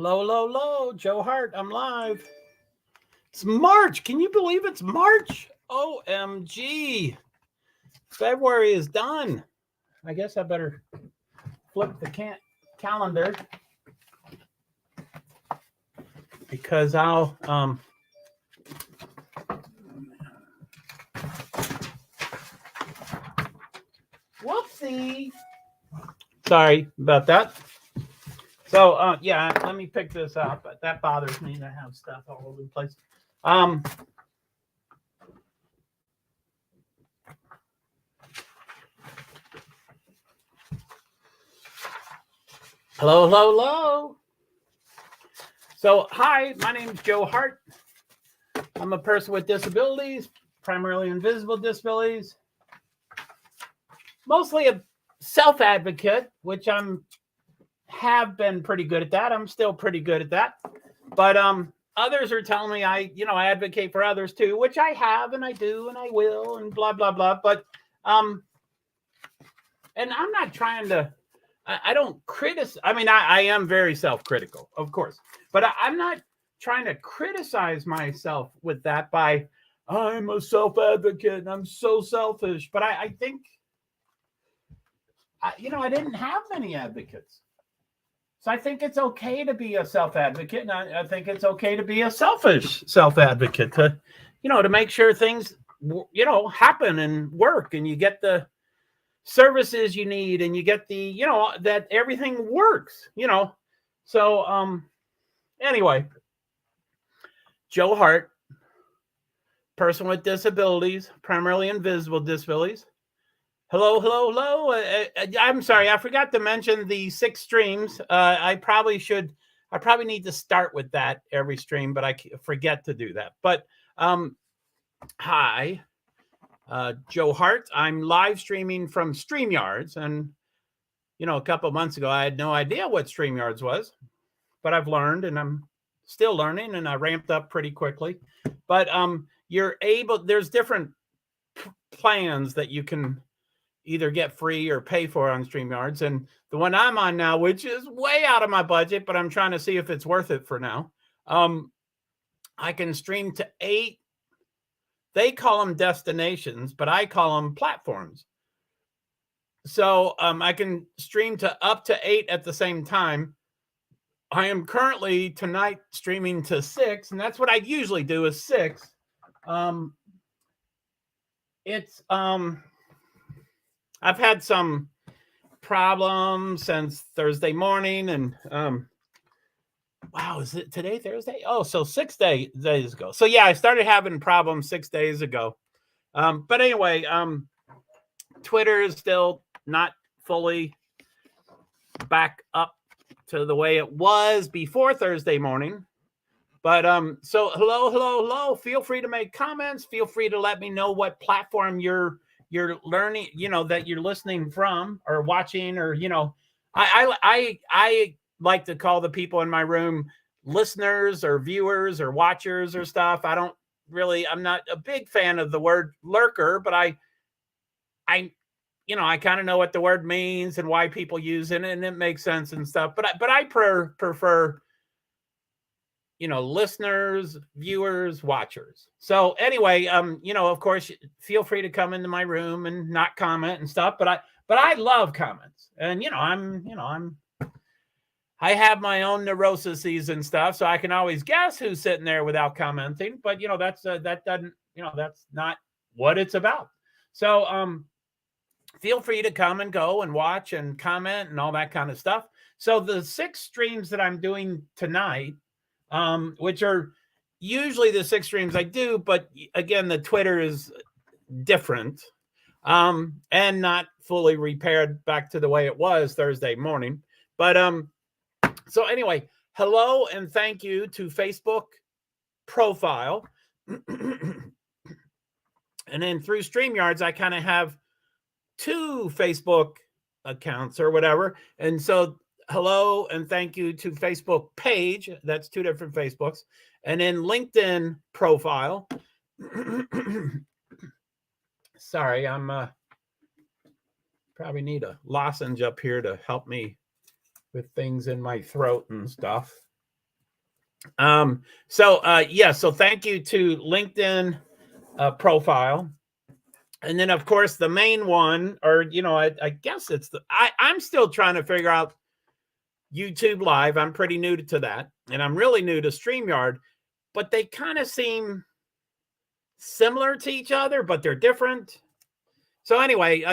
Hello, hello, hello. JoeHart, I'm live. It's March. Can you believe it's March? OMG. February is done. I guess I better flip the calendar because I'll whoopsie. Sorry about that. So yeah, let me pick this up. But that bothers me to have stuff all over the place. Hello, hello, hello. So hi, my name is JoeHart. I'm a person with disabilities, primarily invisible disabilities. Mostly a self-advocate, which have been pretty good at that. I'm still pretty good at that. But others are telling me I advocate for others too, which I have and I do and I will and blah blah blah. But and I'm not trying to. I don't criticize. I mean, I am very self-critical, of course, but I'm not trying to criticize myself with that by I'm a self-advocate and I'm so selfish. But I think I didn't have many advocates. So I think it's okay to be a self-advocate, and I think it's okay to be a selfish self-advocate to make sure things, happen and work, and you get the services you need, and you get the, that everything works, So anyway, JoeHart, person with disabilities, primarily invisible disabilities. Hello, hello, hello. I'm sorry, I forgot to mention the 6 streams. I probably need to start with that every stream, but I forget to do that. But hi, JoeHart. I'm live streaming from StreamYards. And, a couple of months ago, I had no idea what StreamYards was, but I've learned and I'm still learning, and I ramped up pretty quickly. But there's different plans that you can either get free or pay for on StreamYards. And the one I'm on now, which is way out of my budget, but I'm trying to see if it's worth it for now. I can stream to 8. They call them destinations, but I call them platforms. So I can stream to up to 8 at the same time. I am currently tonight streaming to 6, and that's what I usually do is 6. I've had some problems since Thursday morning, and wow, is it today Thursday? Oh, so 6 days ago. So yeah, I started having problems 6 days ago. But anyway, Twitter is still not fully back up to the way it was before Thursday morning. But so hello. Feel free to make comments. Feel free to let me know what platform you're learning, that you're listening from or watching, or I like to call the people in my room listeners or viewers or watchers or stuff. I'm not a big fan of the word lurker, but I kind of know what the word means and why people use it, and it makes sense and stuff. But I prefer listeners, viewers, watchers. So anyway, of course, feel free to come into my room and not comment and stuff, but I love comments. And I have my own neuroses and stuff, so I can always guess who's sitting there without commenting, but that's that's not what it's about. So feel free to come and go and watch and comment and all that kind of stuff. So the 6 streams that I'm doing tonight, which are usually the 6 streams I do, but again, the Twitter is different, and not fully repaired back to the way it was Thursday morning. But so anyway, hello and thank you to Facebook profile. And then through StreamYards, I kind of have 2 Facebook accounts or whatever. And so hello and thank you to Facebook page. That's 2 different Facebooks. And then LinkedIn profile. Sorry, I'm probably need a lozenge up here to help me with things in my throat and stuff. So thank you to LinkedIn profile. And then, of course, the main one, or, I guess it's I'm still trying to figure out YouTube Live. I'm pretty new to that. And I'm really new to StreamYard, but they kind of seem similar to each other, but they're different. So anyway,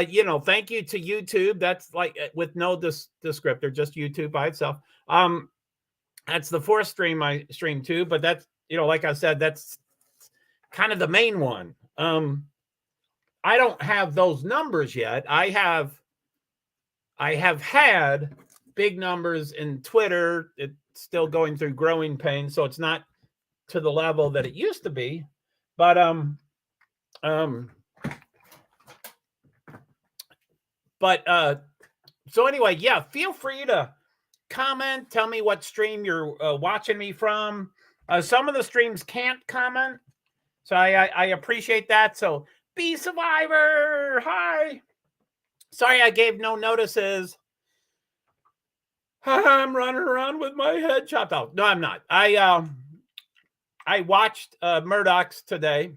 thank you to YouTube. That's like with no descriptor, just YouTube by itself. That's the fourth stream I stream to, but that's, like I said, that's kind of the main one. I don't have those numbers yet. I have had big numbers in Twitter. It's still going through growing pains, so it's not to the level that it used to be. But so anyway, yeah, feel free to comment. Tell me what stream you're watching me from. Some of the streams can't comment, so I appreciate that. So Be Survivor, hi. Sorry I gave no notices. I'm running around with my head chopped off. No, I'm not. I watched Murdaugh's today,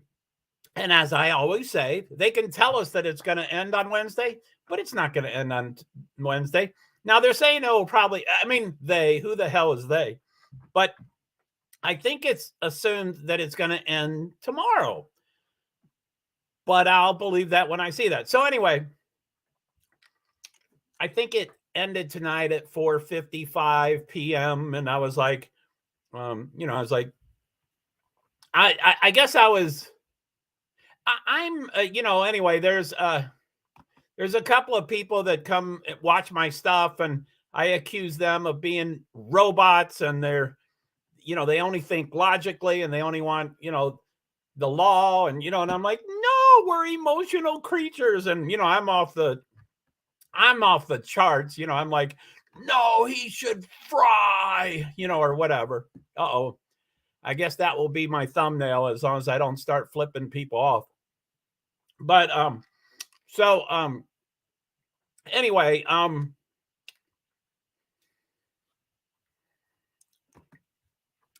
and as I always say, they can tell us that it's going to end on Wednesday, but it's not going to end on Wednesday. Now they're saying, oh, probably. I mean, who the hell is they? But I think it's assumed that it's going to end tomorrow. But I'll believe that when I see that. So anyway, I think it ended tonight at 4:55 p.m. And I was like, I guess I'm anyway, there's a couple of people that come watch my stuff, and I accuse them of being robots, and they're, they only think logically, and they only want, the law, and, and I'm like, no, we're emotional creatures. And, I'm off the charts. I'm like, no, he should fry, or whatever. Uh-oh. I guess that will be my thumbnail as long as I don't start flipping people off. But anyway,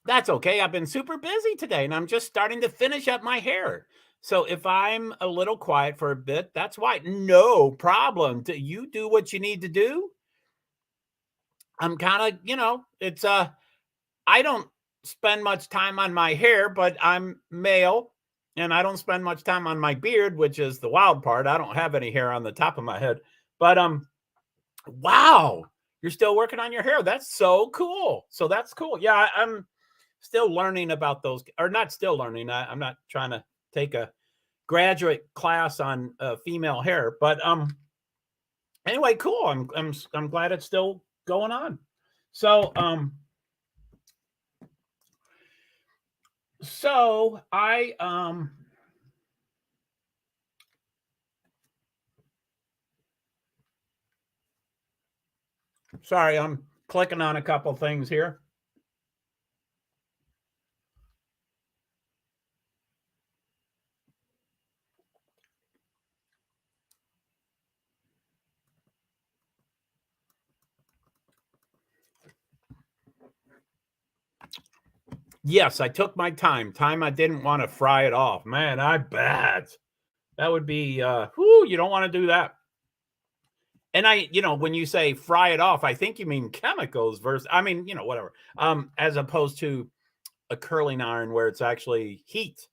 that's okay. I've been super busy today, and I'm just starting to finish up my hair. So if I'm a little quiet for a bit, that's why. No problem. You do what you need to do. I'm kind of, it's I don't spend much time on my hair, but I'm male, and I don't spend much time on my beard, which is the wild part. I don't have any hair on the top of my head. But wow, you're still working on your hair. That's so cool. So that's cool. Yeah, I'm still learning about those, or not still learning. I'm not trying to take a graduate class on female hair, but anyway, cool. I'm glad it's still going on. So I sorry, I'm clicking on a couple things here. Yes, I took my time I didn't want to fry it off. Man, I bet that would be you don't want to do that. And when you say fry it off, I think you mean chemicals versus, whatever. As opposed to a curling iron where it's actually heat.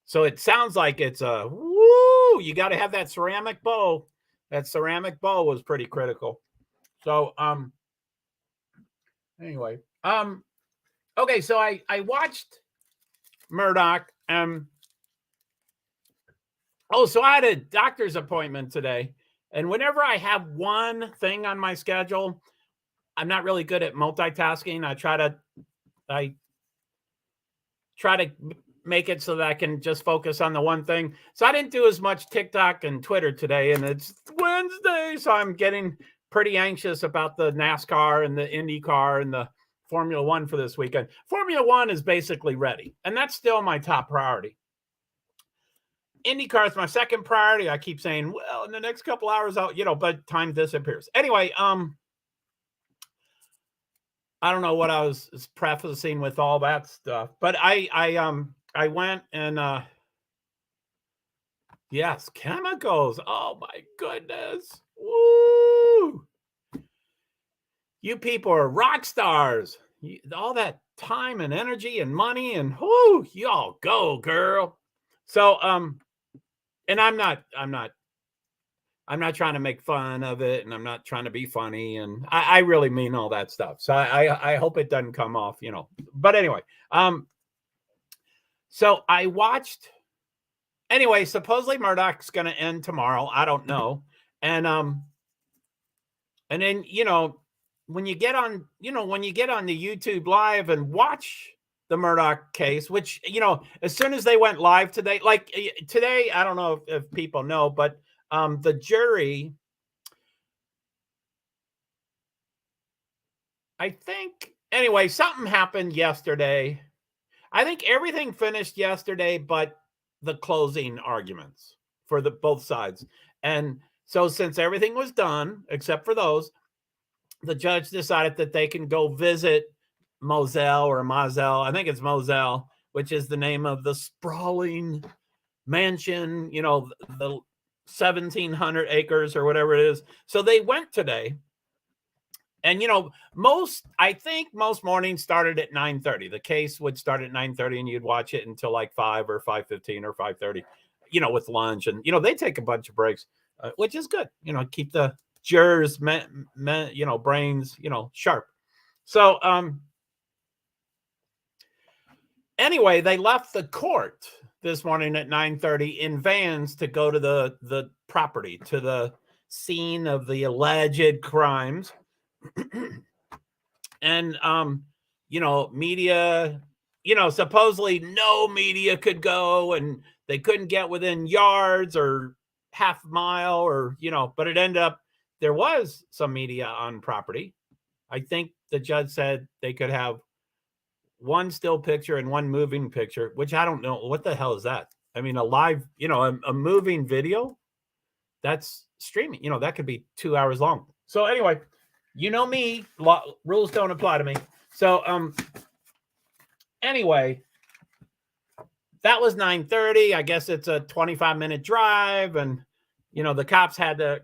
So it sounds like it's you got to have that ceramic bowl. That ceramic bowl was pretty critical. So anyway, okay, so I watched Murdaugh. So I had a doctor's appointment today, and whenever I have one thing on my schedule, I'm not really good at multitasking. I try to make it so that I can just focus on the one thing. So I didn't do as much TikTok and Twitter today, and it's Wednesday, so I'm getting pretty anxious about the NASCAR and the IndyCar and the Formula One for this weekend. Formula One is basically ready, and that's still my top priority. IndyCar is my second priority. I keep saying, well, in the next couple hours, but time disappears. Anyway, I don't know what I was prefacing with all that stuff, but I went and yes, chemicals. Oh my goodness. Woo! You people are rock stars. All that time and energy and money and whoo, y'all go, girl. So and I'm not trying to make fun of it, and I'm not trying to be funny, and I really mean all that stuff. So I hope it doesn't come off, But anyway, so I watched. Anyway, supposedly Murdaugh's going to end tomorrow. I don't know, and then when you get on the YouTube live and watch the Murdaugh case, which as soon as they went live today, like today, I don't know if people know, but the jury, I think, anyway, something happened yesterday. I think everything finished yesterday, but the closing arguments for both sides. And so since everything was done, except for those, the judge decided that they can go visit Motel or Motel. I think it's Motel, which is the name of the sprawling mansion, the 1,700 acres or whatever it is. So they went today. And I think most mornings started at 9:30. The case would start at 9:30, and you'd watch it until like 5 or 5:15 or 5:30, with lunch, and they take a bunch of breaks, which is good. Keep the jurors, brains, sharp. So anyway, they left the court this morning at 9:30 in vans to go to the property, to the scene of the alleged crimes. And media, supposedly no media could go, and they couldn't get within yards or half mile, or but it ended up there was some media on property. I think the judge said they could have one still picture and one moving picture, which I don't know what the hell is that. I mean, a live, a moving video, that's streaming, that could be 2 hours long. So anyway, me, rules don't apply to me. So anyway, that was 9:30. I guess it's a 25-minute drive, and the cops had to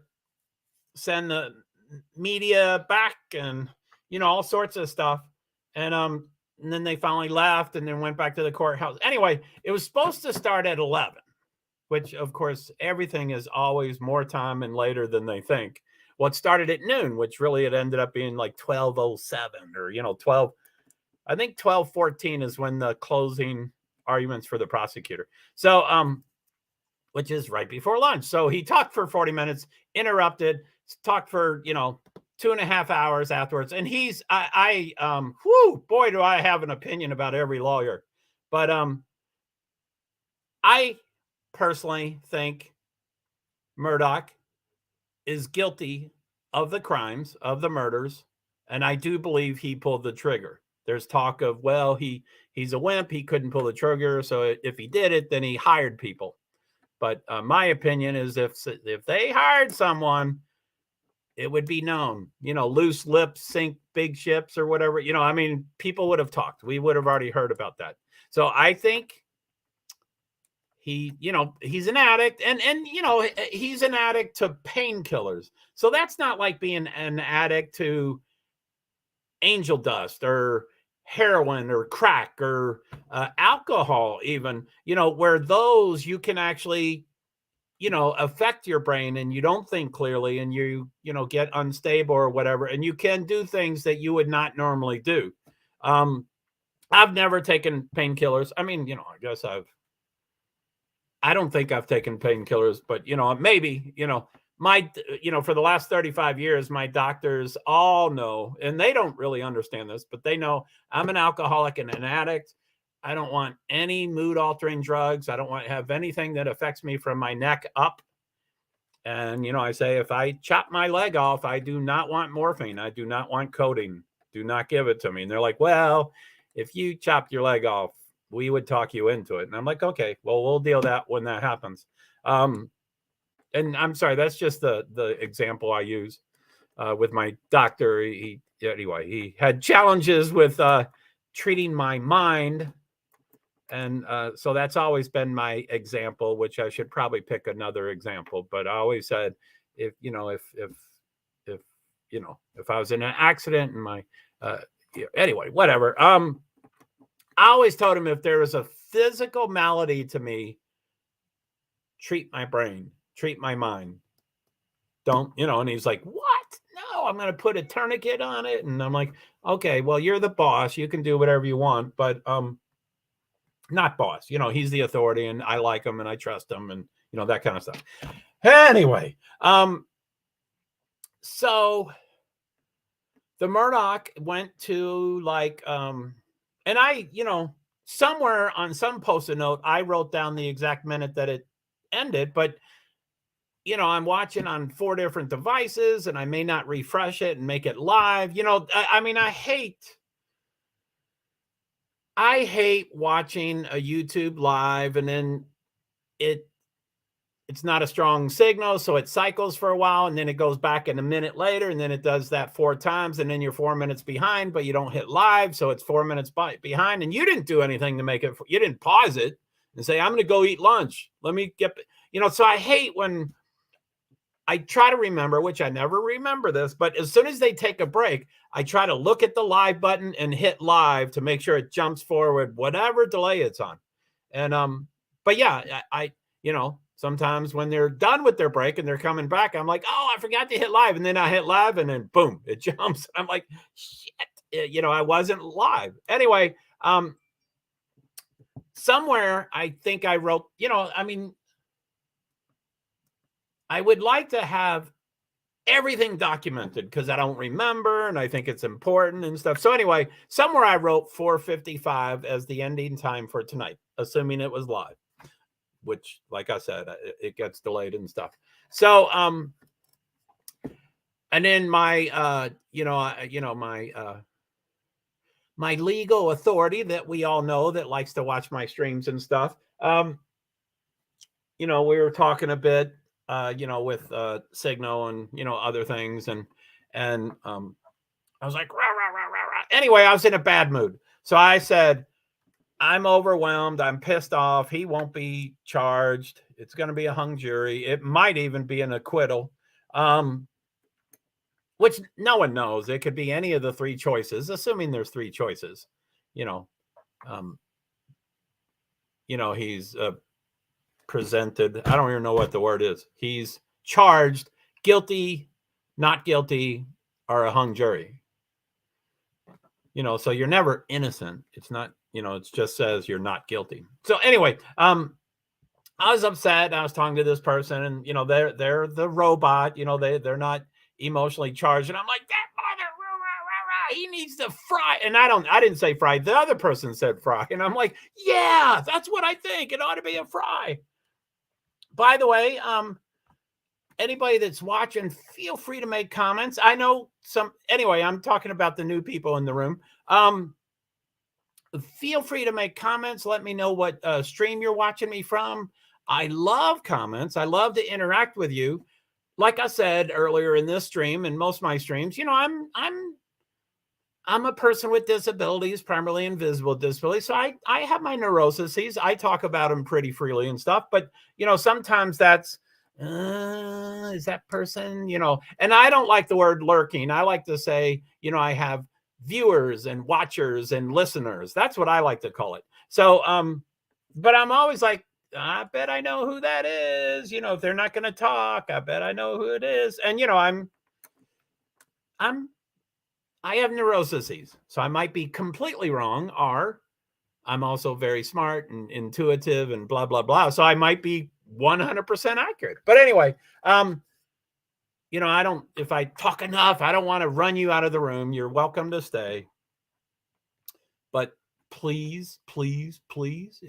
send the media back, and all sorts of stuff, and then they finally left and then went back to the courthouse. Anyway, it was supposed to start at 11, which of course everything is always more time and later than they think. Well, it started at noon, which really it ended up being like 12:07 or 12. I think 12:14 is when the closing arguments for the prosecutor. So which is right before lunch. So he talked for 40 minutes, interrupted, talked for 2.5 hours afterwards. And he's boy, do I have an opinion about every lawyer. But I personally think Murdaugh is guilty of the crimes, of the murders, and I do believe he pulled the trigger. There's talk of, well, he's a wimp, he couldn't pull the trigger, so if he did it, then he hired people. But my opinion is if they hired someone, it would be known. Loose lips sink big ships or whatever. I mean, people would have talked. We would have already heard about that. So I think he's an addict, and he's an addict to painkillers. So that's not like being an addict to angel dust or heroin or crack or alcohol, even, where those you can actually, affect your brain, and you don't think clearly, and you get unstable or whatever, and you can do things that you would not normally do. I've never taken painkillers. I mean, I guess I don't think I've taken painkillers, but maybe, for the last 35 years, my doctors all know, and they don't really understand this, but they know I'm an alcoholic and an addict. I don't want any mood altering drugs. I don't want to have anything that affects me from my neck up. And, I say, if I chop my leg off, I do not want morphine. I do not want codeine. Do not give it to me. And they're like, well, if you chop your leg off, we would talk you into it. And I'm like, okay, well, we'll deal that when that happens. And I'm sorry, that's just the example I use with my doctor. He anyway, he had challenges with treating my mind. And so that's always been my example, which I should probably pick another example. But I always said, if I was in an accident and my anyway, whatever. I always told him if there was a physical malady to me, treat my brain, treat my mind. Don't, and he's like, what? No, I'm going to put a tourniquet on it. And I'm like, okay, well, you're the boss. You can do whatever you want, but not boss. He's the authority and I like him and I trust him and, that kind of stuff. Anyway, so the Murdaugh went to and I, somewhere on some post-it note, I wrote down the exact minute that it ended, but I'm watching on 4 different devices and I may not refresh it and make it live. I hate watching a YouTube live and then it's not a strong signal. So it cycles for a while and then it goes back in a minute later. And then it does that 4 times and then you're 4 minutes behind, but you don't hit live. So it's 4 minutes behind and you didn't do anything to make it. You didn't pause it and say, I'm going to go eat lunch. Let me get, so I hate when I try to remember, which I never remember this, but as soon as they take a break, I try to look at the live button and hit live to make sure it jumps forward, whatever delay it's on. And, but yeah, I sometimes when they're done with their break and they're coming back, I'm like, oh, I forgot to hit live. And then I hit live and then boom, it jumps. I'm like, shit, I wasn't live. Anyway, somewhere I think I wrote, I would like to have everything documented because I don't remember and I think it's important and stuff. So anyway, somewhere I wrote 4:55 as the ending time for tonight, assuming it was live, which, like I said, it gets delayed and stuff. So, and then my, my legal authority that we all know that likes to watch my streams and stuff. We were talking a bit, with Signal and, other things. And I was like, rah, rah, rah, rah, rah. Anyway, I was in a bad mood. So I said, I'm overwhelmed. I'm pissed off. He won't be charged. It's going to be a hung jury. It might even be an acquittal, which no one knows. It could be any of the 3 choices, assuming there's 3 choices. He's presented. I don't even know what the word is. He's charged, guilty, not guilty, or a hung jury. So you're never innocent. It's not, it just says you're not guilty. So anyway, I was upset. I was talking to this person and, they're the robot, they're not emotionally charged. And I'm like, that mother, rah, rah, rah, rah, he needs to fry. And I didn't say fry. The other person said fry. And I'm like, yeah, that's what I think. It ought to be a fry. By the way, anybody that's watching, feel free to make comments. I know anyway, I'm talking about the new people in the room. Feel free to make comments. Let me know what stream you're watching me from. I love comments. I love to interact with you. Like I said earlier in this stream and most of my streams, I'm a person with disabilities, primarily invisible disabilities. So I have my neuroses. I talk about them pretty freely and stuff. But, sometimes that's, is that person, and I don't like the word lurking. I like to say, I have viewers and watchers and listeners. That's what I like to call it. So, but I'm always like, I bet I know who that is. If they're not going to talk, I bet I know who it is. And, I have neuroses, so I might be completely wrong, or I'm also very smart and intuitive and blah, blah, blah. So I might be 100% accurate. But anyway, if I talk enough, I don't want to run you out of the room. You're welcome to stay. But please, please, please,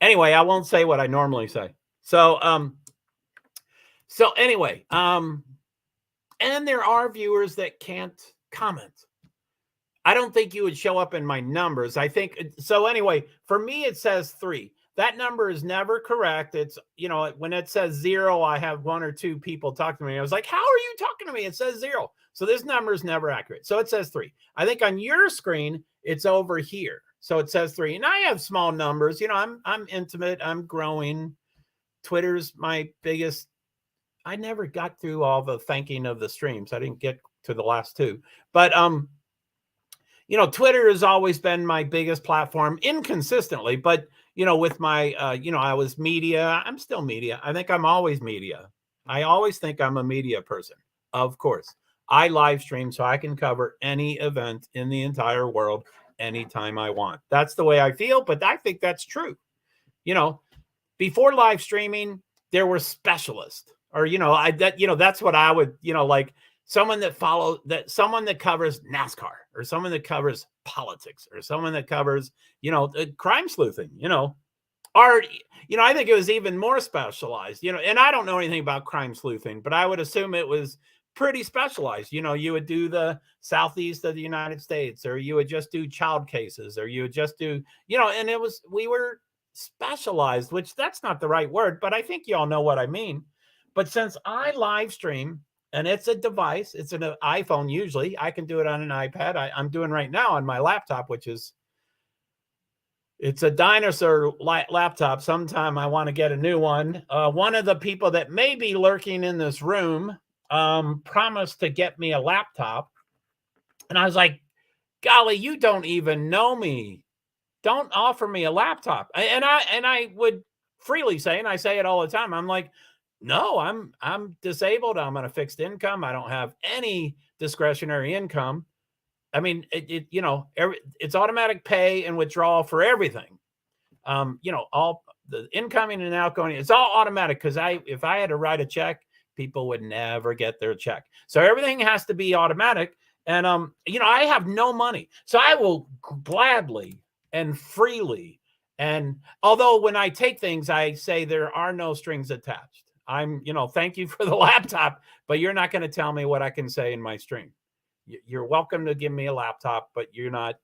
anyway, I won't say what I normally say. So anyway, and there are viewers that can't comment. I don't think you would show up in my numbers. I think so. Anyway, for me, it says 3. that number is never correct. It's, when it says 0, I have 1 or 2 people talk to me. I was like, how are you talking to me? It says 0. So this number is never accurate. So it says 3. I think on your screen, it's over here. So it says 3. And I have small numbers. I'm intimate. I'm growing. Twitter's my biggest. I never got through all the thanking of the streams. I didn't get to the last 2. But Twitter has always been my biggest platform, inconsistently, but with my, I was media. I'm still media. I think I'm always media. I always think I'm a media person. Of course, I live stream so I can cover any event in the entire world anytime I want. That's the way I feel, but I think that's true. Before live streaming, there were specialists, or, that's what I would, like someone that covers NASCAR, or someone that covers politics, or someone that covers, crime sleuthing, or, I think it was even more specialized, and I don't know anything about crime sleuthing, but I would assume it was pretty specialized. You would do the southeast of the United States, or you would just do child cases, or you would just do, and we were specialized, which that's not the right word, but I think you all know what I mean. But since I live stream, and it's a device, it's an iPhone usually, I can do it on an iPad. I'm doing right now on my laptop, it's a dinosaur laptop. Sometime I want to get a new one. One of the people that may be lurking in this room promised to get me a laptop. And I was like, golly, you don't even know me. Don't offer me a laptop. And I would freely say, and I say it all the time, I'm like, no, I'm disabled. I'm on a fixed income. I don't have any discretionary income. I mean, it's automatic pay and withdrawal for everything. All the incoming and outgoing, it's all automatic, because if I had to write a check, people would never get their check. So everything has to be automatic. And, I have no money. So I will gladly and freely. And although when I take things, I say there are no strings attached. I'm, thank you for the laptop, but you're not going to tell me what I can say in my stream. You're welcome to give me a laptop, but you're not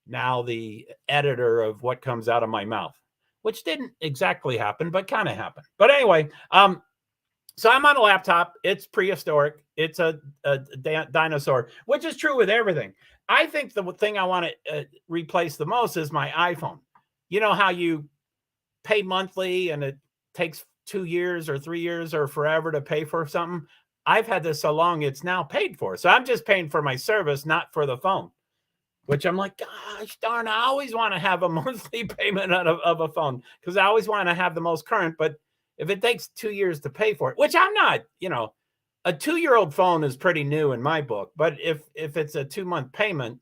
now the editor of what comes out of my mouth, which didn't exactly happen, but kind of happened. But anyway, so I'm on a laptop. It's prehistoric. It's a dinosaur, which is true with everything. I think the thing I want to replace the most is my iPhone. You know how you pay monthly and it takes 2 years or 3 years or forever to pay for something? I've had this so long, it's now paid for. So I'm just paying for my service, not for the phone, which I'm like, gosh darn, I always want to have a monthly payment of a phone, because I always want to have the most current. But if it takes 2 years to pay for it, which I'm not, a 2-year-old phone is pretty new in my book. But if it's a 2-month payment,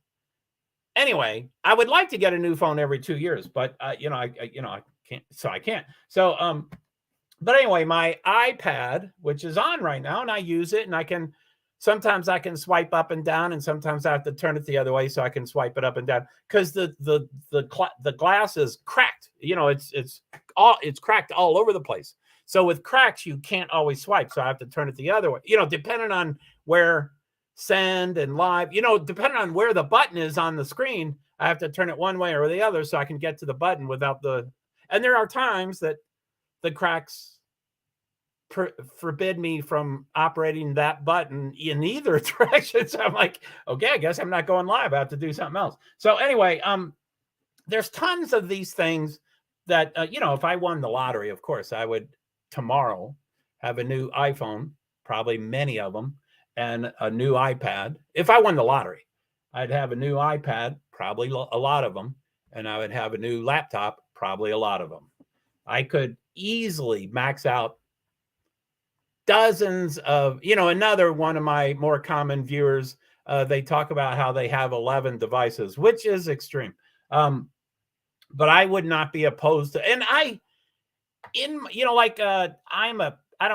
anyway, I would like to get a new phone every 2 years, but I can't. So I can't. So but anyway, my iPad, which is on right now, and I use it, and sometimes I can swipe up and down, and sometimes I have to turn it the other way so I can swipe it up and down, because the glass is cracked. It's cracked all over the place. So with cracks, you can't always swipe. So I have to turn it the other way. Depending on where send and live, depending on where the button is on the screen, I have to turn it one way or the other so I can get to the button without and there are times that the cracks forbid me from operating that button in either direction. So I'm like, okay, I guess I'm not going live. I have to do something else. So anyway, there's tons of these things that, if I won the lottery, of course, I would tomorrow have a new iPhone, probably many of them, and a new iPad. If I won the lottery, I'd have a new iPad, probably a lot of them, and I would have a new laptop, probably a lot of them. I could easily max out dozens of, another one of my more common viewers, they talk about how they have 11 devices, which is extreme. But I would not be opposed to, and I don't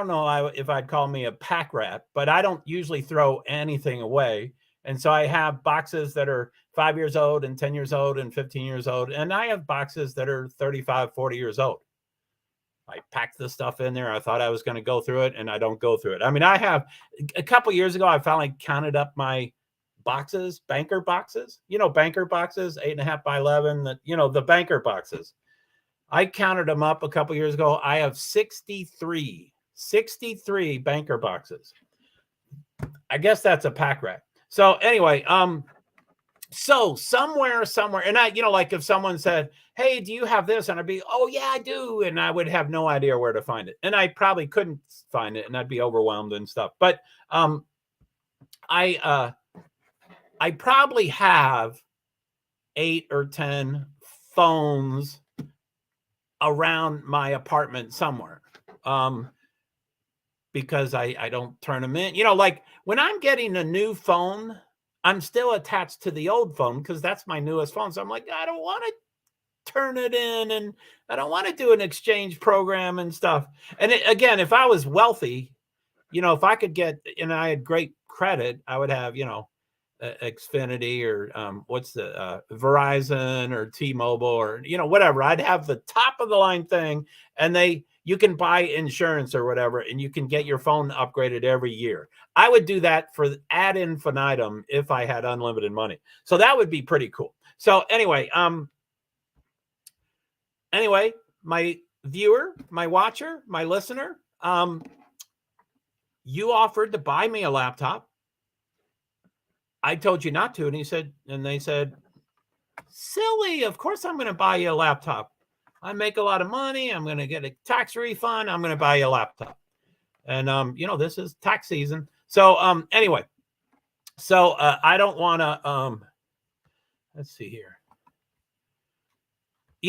know if I'd call me a pack rat, but I don't usually throw anything away. And so I have boxes that are 5 years old and 10 years old and 15 years old. And I have boxes that are 35, 40 years old. I packed the stuff in there. I thought I was going to go through it, and I don't go through it. I mean, I have a couple years ago, I finally counted up my boxes, banker boxes, banker boxes, 8.5 by 11, the banker boxes. I counted them up a couple years ago. I have 63 banker boxes. I guess that's a pack rat. So anyway, so somewhere, and I, like if someone said, hey, do you have this? And I'd be, oh yeah, I do. And I would have no idea where to find it. And I probably couldn't find it and I'd be overwhelmed and stuff. But I probably have 8 or 10 phones around my apartment somewhere. Because I don't turn them in. Like when I'm getting a new phone, I'm still attached to the old phone because that's my newest phone. So I'm like, I don't want to turn it in and I don't want to do an exchange program and stuff. And again, if I was wealthy, if I could get, and I had great credit, I would have, Xfinity or what's the Verizon or T-Mobile or, whatever. I'd have the top of the line thing and you can buy insurance or whatever, and you can get your phone upgraded every year. I would do that for ad infinitum if I had unlimited money. So that would be pretty cool. So anyway, my viewer, my watcher, my listener, you offered to buy me a laptop. I told you not to. And they said, silly, of course I'm going to buy you a laptop. I make a lot of money. I'm going to get a tax refund. I'm going to buy you a laptop. And, this is tax season. So, anyway, so I don't want to, let's see here.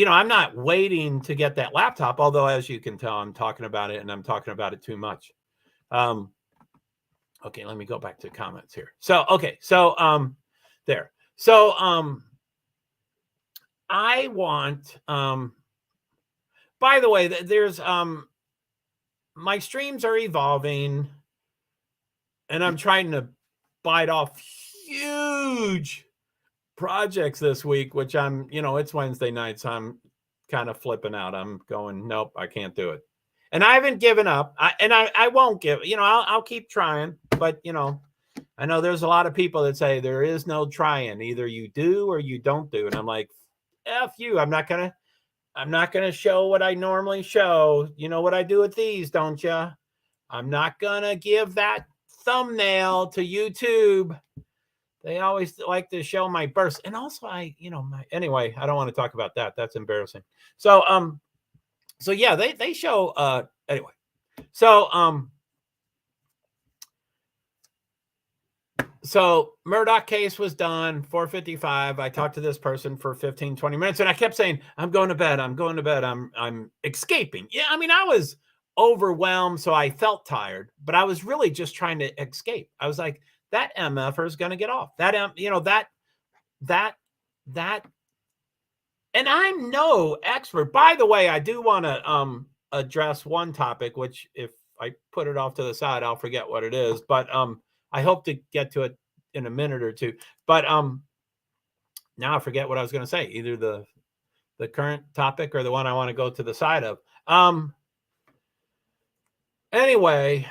I'm not waiting to get that laptop, although as you can tell, I'm talking about it and I'm talking about it too much. Okay, let me go back to comments here. So, okay. So, there. So, I want, by the way, there's, my streams are evolving and I'm trying to bite off huge projects this week, which I'm, it's Wednesday night. So I'm kind of flipping out. I'm going, nope, I can't do it. And I haven't given up. I won't give, I'll keep trying, but I know there's a lot of people that say there is no trying. Either you do or you don't do. And I'm like, F you. I'm not going to show what I normally show. You know what I do with these, don't you? I'm not going to give that thumbnail to YouTube. They always like to show my bursts. And also anyway, I don't want to talk about that. That's embarrassing. So, so yeah, they show, anyway. So, so Murdaugh case was done, 4:55. I talked to this person for 15, 20 minutes and I kept saying, I'm going to bed. I'm escaping. Yeah. I mean, I was overwhelmed. So I felt tired, but I was really just trying to escape. I was like, that MFer is going to get off that, and I'm no expert. By the way, I do want to, address one topic, which if I put it off to the side, I'll forget what it is, but, I hope to get to it in a minute or two, but now I forget what I was going to say, either the current topic or the one I want to go to the side of. Anyway,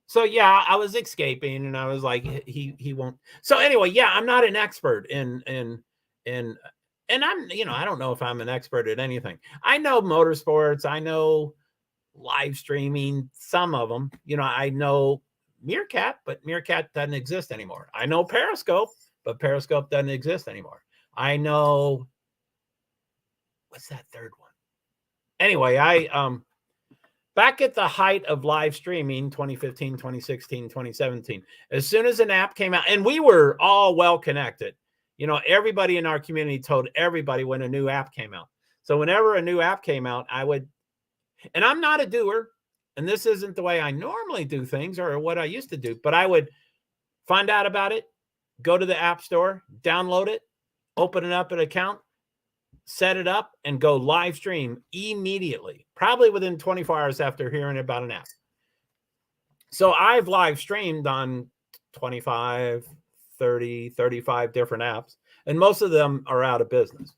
so yeah, I was escaping and I was like, he won't. So anyway, yeah, I'm not an expert in and I'm, I don't know if I'm an expert at anything. I know motorsports. I know live streaming, some of them, I know Meerkat, but Meerkat doesn't exist anymore. I know Periscope, but Periscope doesn't exist anymore. I know, what's that third one? Anyway, back at the height of live streaming, 2015, 2016, 2017, as soon as an app came out, and we were all well connected, everybody in our community told everybody when a new app came out. So whenever a new app came out, and I'm not a doer, and this isn't the way I normally do things or what I used to do, but I would find out about it, go to the app store, download it, open it up an account, set it up, and go live stream immediately, probably within 24 hours after hearing about an app. So I've live streamed on 25, 30, 35 different apps, and most of them are out of business.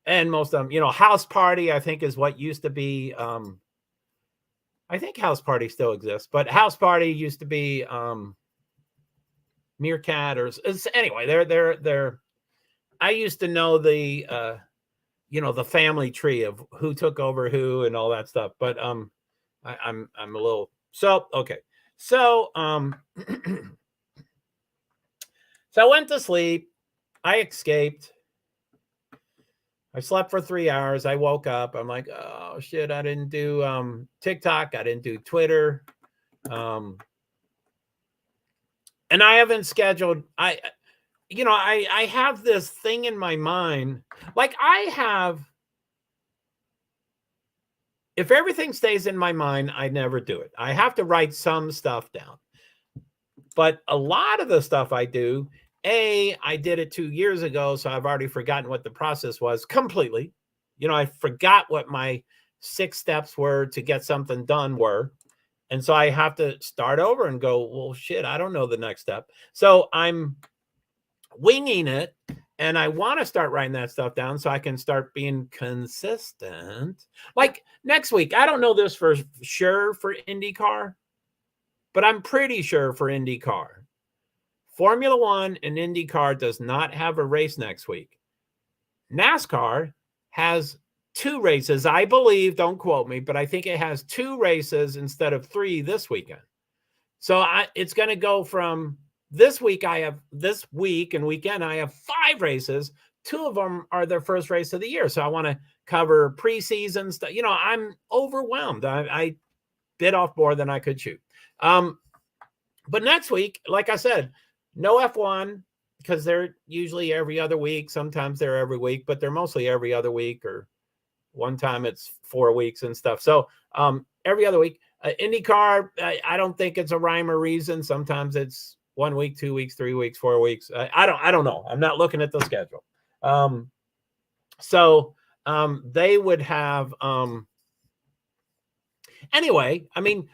And most of them, House Party, I think, is what used to be. I think House Party still exists, but House Party used to be Meerkat, or anyway. They're. I used to know the the family tree of who took over who and all that stuff. But I'm a little okay. So so I went to sleep. I escaped. I slept for 3 hours. I woke up. I'm like, oh shit, I didn't do TikTok. I didn't do Twitter. And I haven't scheduled. I have this thing in my mind. Like if everything stays in my mind, I never do it. I have to write some stuff down. But a lot of the stuff I do, I did it 2 years ago, so I've already forgotten what the process was completely. I forgot what my 6 steps were to get something done were. And so I have to start over and go, well, shit, I don't know the next step. So I'm winging it, and I want to start writing that stuff down so I can start being consistent. Like next week, I don't know this for sure for IndyCar, but I'm pretty sure for IndyCar. Formula One and IndyCar does not have a race next week. NASCAR has 2 races, I believe, don't quote me, but I think it has 2 races instead of 3 this weekend. So it's going to go from this week and weekend, I have 5 races. 2 of them are their first race of the year. So I want to cover preseason stuff. I'm overwhelmed. I bit off more than I could chew. But next week, like I said, no F1 because they're usually every other week. Sometimes they're every week, but they're mostly every other week, or one time it's 4 weeks and stuff. So every other week. IndyCar, I don't think it's a rhyme or reason. Sometimes it's 1 week, 2 weeks, 3 weeks, 4 weeks. I don't know. I'm not looking at the schedule. So they would have anyway. I mean,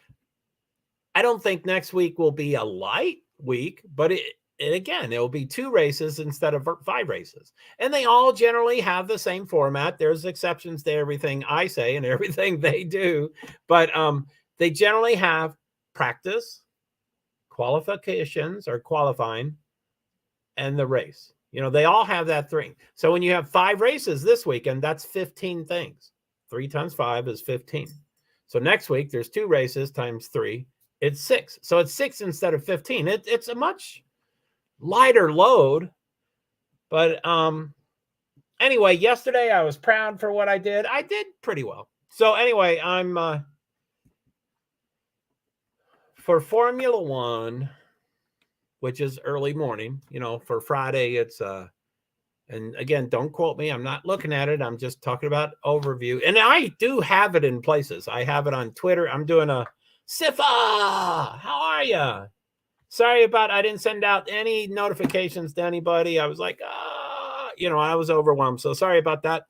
I don't think next week will be a light week, but it'll be 2 races instead of 5 races. And they all generally have the same format. There's exceptions to everything I say and everything they do. But they generally have practice, qualifications or qualifying, and the race. They all have that 3. So when you have 5 races this weekend, that's 15 things. 3 times 5 is 15. So next week, there's 2 races times 3. It's 6. So it's 6 instead of 15. It's a much lighter load. But anyway, yesterday I was proud for what I did. I did pretty well. So anyway, I'm for Formula One, which is early morning, for Friday, it's and again, don't quote me. I'm not looking at it. I'm just talking about overview. And I do have it in places. I have it on Twitter. I'm doing a Sifa. How are you? Sorry I didn't send out any notifications to anybody. I was like, I was overwhelmed. So sorry about that.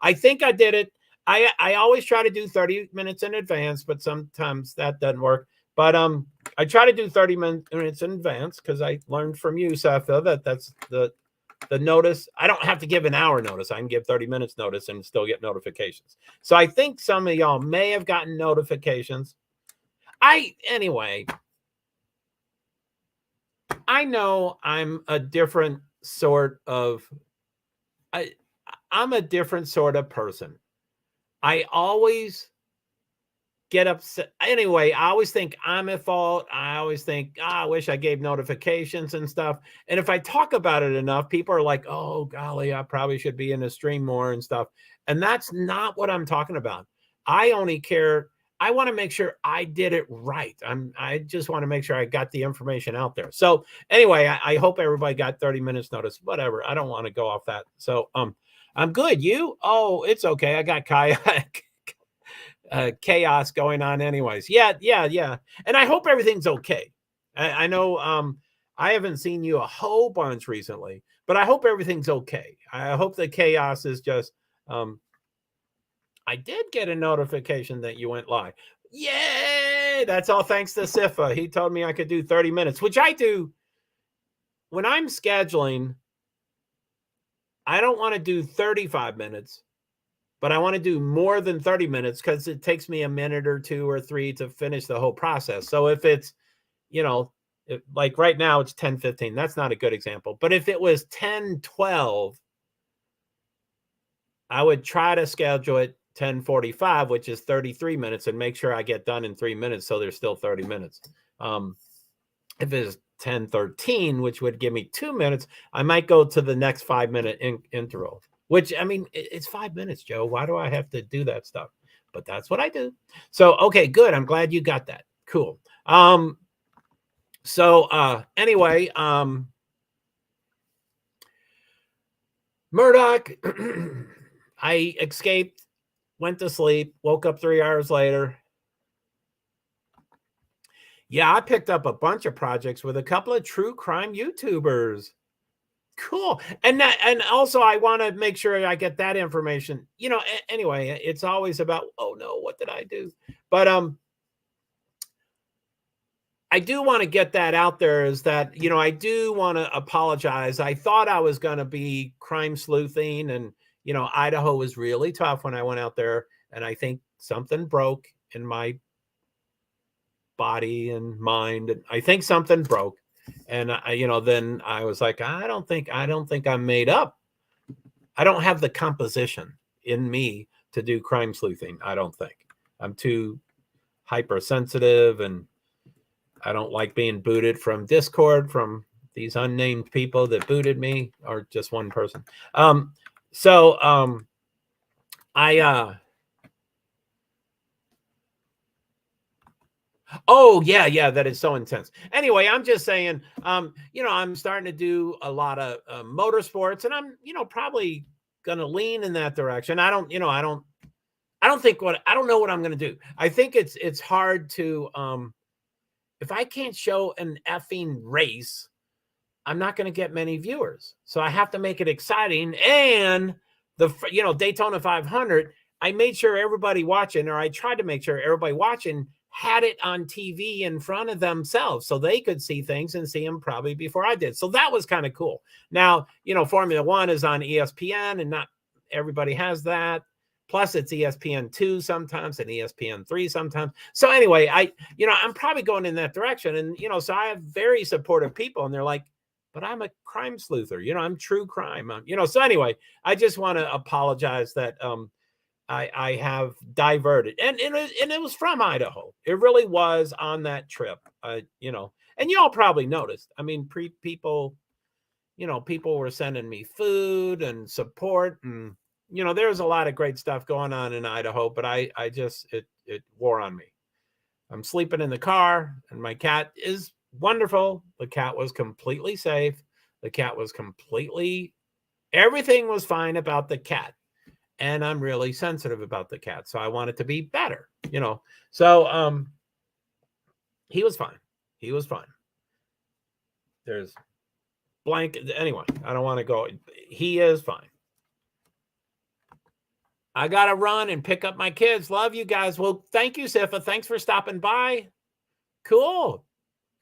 I think I did it. I always try to do 30 minutes in advance, but sometimes that doesn't work. But I try to do 30 minutes in advance because I learned from you, Safa, that's the notice. I don't have to give an hour notice. I can give 30 minutes notice and still get notifications. So I think some of y'all may have gotten notifications. Anyway, I know I'm a different sort of I'm a different sort of person. I always get upset. Anyway, I always think I'm at fault. I always think, I wish I gave notifications and stuff. And if I talk about it enough, people are like, oh, golly, I probably should be in the stream more and stuff. And that's not what I'm talking about. I only care. I want to make sure I did it right. I just want to make sure I got the information out there. So anyway, I hope everybody got 30 minutes notice, whatever. I don't want to go off that. So I'm good. You? Oh, it's okay. I got kayak. Chaos going on anyways. Yeah. And I hope everything's okay. I know I haven't seen you a whole bunch recently, but I hope everything's okay. I hope the chaos is just I did get a notification that you went live. Yay! That's all thanks to Sifa. He told me I could do 30 minutes, which I do. When I'm scheduling, I don't want to do 35 minutes. But I want to do more than 30 minutes because it takes me a minute or 2 or 3 to finish the whole process. So if it's, like right now it's 10:15, that's not a good example. But if it was 10:12, I would try to schedule it 10:45, which is 33 minutes, and make sure I get done in 3 minutes, so there's still 30 minutes. If it's 10:13, which would give me 2 minutes, I might go to the next 5-minute interval, which, I mean, it's 5 minutes, Joe. Why do I have to do that stuff? But that's what I do. So, okay, good. I'm glad you got that. Cool. Anyway, Murdaugh, I escaped, went to sleep, woke up 3 hours later. Yeah, I picked up a bunch of projects with a couple of true crime YouTubers. Cool. And also I want to make sure I get that information. Anyway, it's always about, oh no, what did I do? But I do want to get that out there, is that, I do want to apologize. I thought I was going to be crime sleuthing, and, Idaho was really tough when I went out there, and I think something broke in my body and mind. And I think something broke. And then I was like, I don't think I'm made up. I don't have the composition in me to do crime sleuthing. I don't think. I'm too hypersensitive, and I don't like being booted from Discord from these unnamed people that booted me, or just one person. Oh, yeah, that is so intense. Anyway, I'm just saying, I'm starting to do a lot of motorsports, and I'm, probably going to lean in that direction. I don't know what I'm going to do. I think it's hard to, if I can't show an effing race, I'm not going to get many viewers. So I have to make it exciting. And Daytona 500, I made sure everybody watching, or I tried to make sure everybody watching had it on TV in front of themselves, so they could see things and see them probably before I did. So that was kind of cool. Now, Formula One is on ESPN, and not everybody has that. Plus it's ESPN2 sometimes and ESPN3 sometimes. So anyway, I'm probably going in that direction. And, so I have very supportive people, and they're like, but I'm a crime sleuther, I'm true crime. So anyway, I just want to apologize that, I have diverted, and it was from Idaho. It really was on that trip, and y'all probably noticed. I mean, people were sending me food and support, and there's a lot of great stuff going on in Idaho. But I just it wore on me. I'm sleeping in the car, and my cat is wonderful. The cat was completely safe. The cat was everything was fine about the cat. And I'm really sensitive about the cat, so I want it to be better, So he was fine. He was fine. There's blanket. Anyway, I don't want to go. He is fine. I got to run and pick up my kids. Love you guys. Well, thank you, Sifa. Thanks for stopping by. Cool.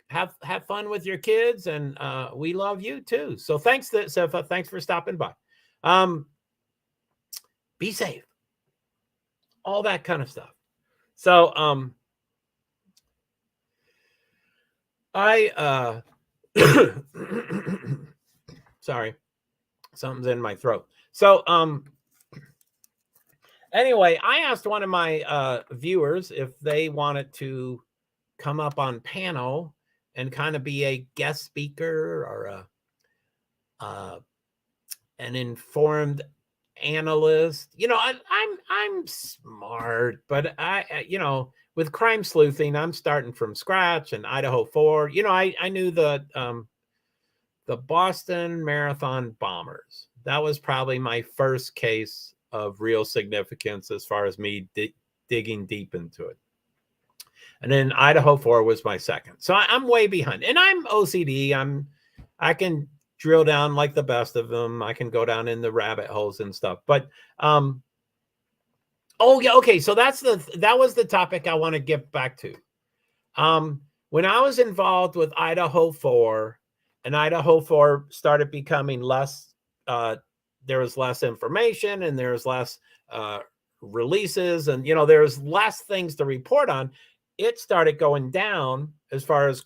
Have fun with your kids, and we love you too. So thanks, Sifa. Thanks for stopping by. Be safe, all that kind of stuff. So, sorry, something's in my throat. So, anyway, I asked one of my viewers if they wanted to come up on panel and kind of be a guest speaker, or an informed analyst. I'm smart, but I with crime sleuthing, I'm starting from scratch. And Idaho 4, I knew the Boston Marathon bombers. That was probably my first case of real significance as far as me digging deep into it. And then Idaho 4 was my second. So I'm way behind, and I'm OCD. I can drill down like the best of them. I can go down in the rabbit holes and stuff. But oh yeah, okay. So that was the topic I want to get back to. When I was involved with Idaho 4, and Idaho 4 started becoming less, there was less information, and there was less releases, and there was less things to report on. It started going down as far as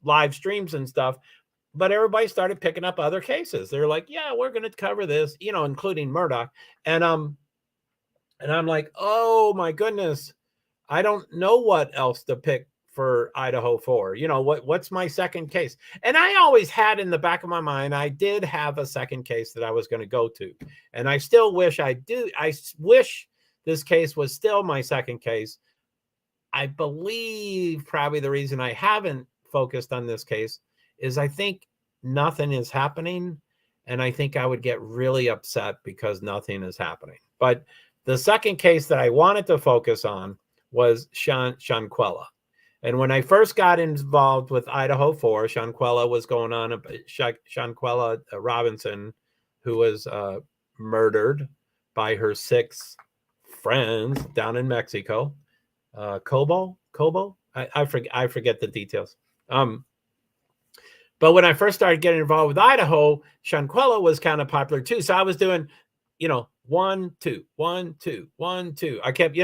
live streams and stuff. but everybody started picking up other cases. They're like, yeah, we're going to cover this, including Murdaugh. And I'm like, oh my goodness, I don't know what else to pick for Idaho 4. What's my second case? And I always had in the back of my mind, I did have a second case that I was going to go to. And I still wish I do. I wish this case was still my second case. I believe probably the reason I haven't focused on this case is I think nothing is happening. And I think I would get really upset because nothing is happening. But the second case that I wanted to focus on was Shanquella. And when I first got involved with Idaho 4, Shanquella was going on. Shanquella Robinson, who was murdered by her 6 friends down in Mexico. Cobo. I forget the details. But when I first started getting involved with Idaho, Shanquella was kind of popular too. So I was doing, 1, 2, 1, 2, 1, 2. I kept,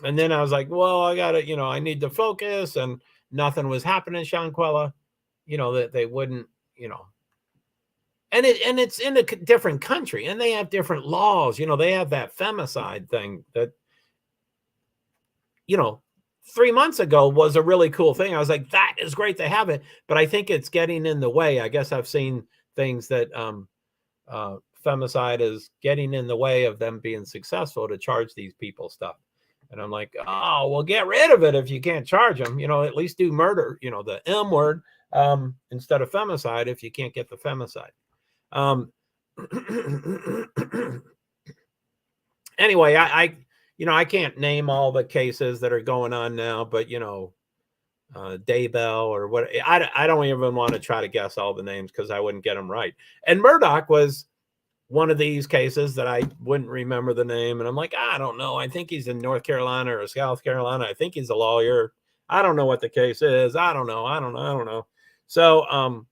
and then I was like, well, I got to, I need to focus, and nothing was happening, Shanquella, that they wouldn't, and it's in a different country, and they have different laws. They have that femicide thing that, 3 months ago was a really cool thing. I was like, that is great to have it, but I think it's getting in the way. I guess I've seen things that femicide is getting in the way of them being successful to charge these people stuff. And I'm like, oh, well, get rid of it if you can't charge them. At least do murder, the M word instead of femicide if you can't get the femicide. Anyway, I can't name all the cases that are going on now, but Daybell or what, I don't even want to try to guess all the names because I wouldn't get them right. And Murdaugh was one of these cases that I wouldn't remember the name. And I'm like, I don't know. I think he's in North Carolina or South Carolina. I think he's a lawyer. I don't know what the case is. I don't know. So,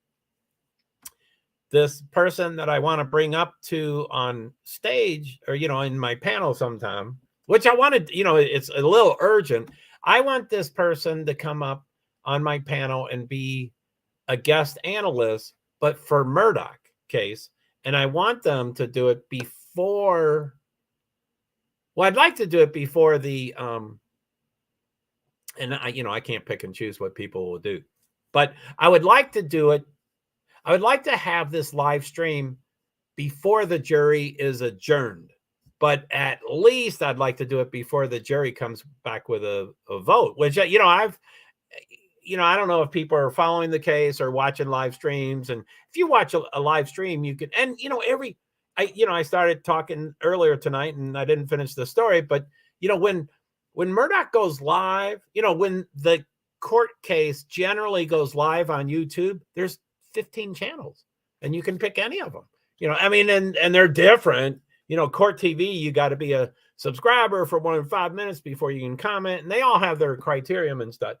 this person that I want to bring up to on stage or, in my panel sometime, which I wanted, it's a little urgent. I want this person to come up on my panel and be a guest analyst, but for Murdaugh case. And I want them to do it before. Well, I'd like to do it before the, and I can't pick and choose what people will do, but I would like to do it. I would like to have this live stream before the jury is adjourned, but at least I'd like to do it before the jury comes back with a vote, which, I don't know if people are following the case or watching live streams. And if you watch a live stream, you can, and, I started talking earlier tonight and I didn't finish the story, but, when Murdaugh goes live, when the court case generally goes live on YouTube, there's 15 channels and you can pick any of them, and they're different. Court TV, you got to be a subscriber for more than 5 minutes before you can comment, and they all have their criterion and stuff.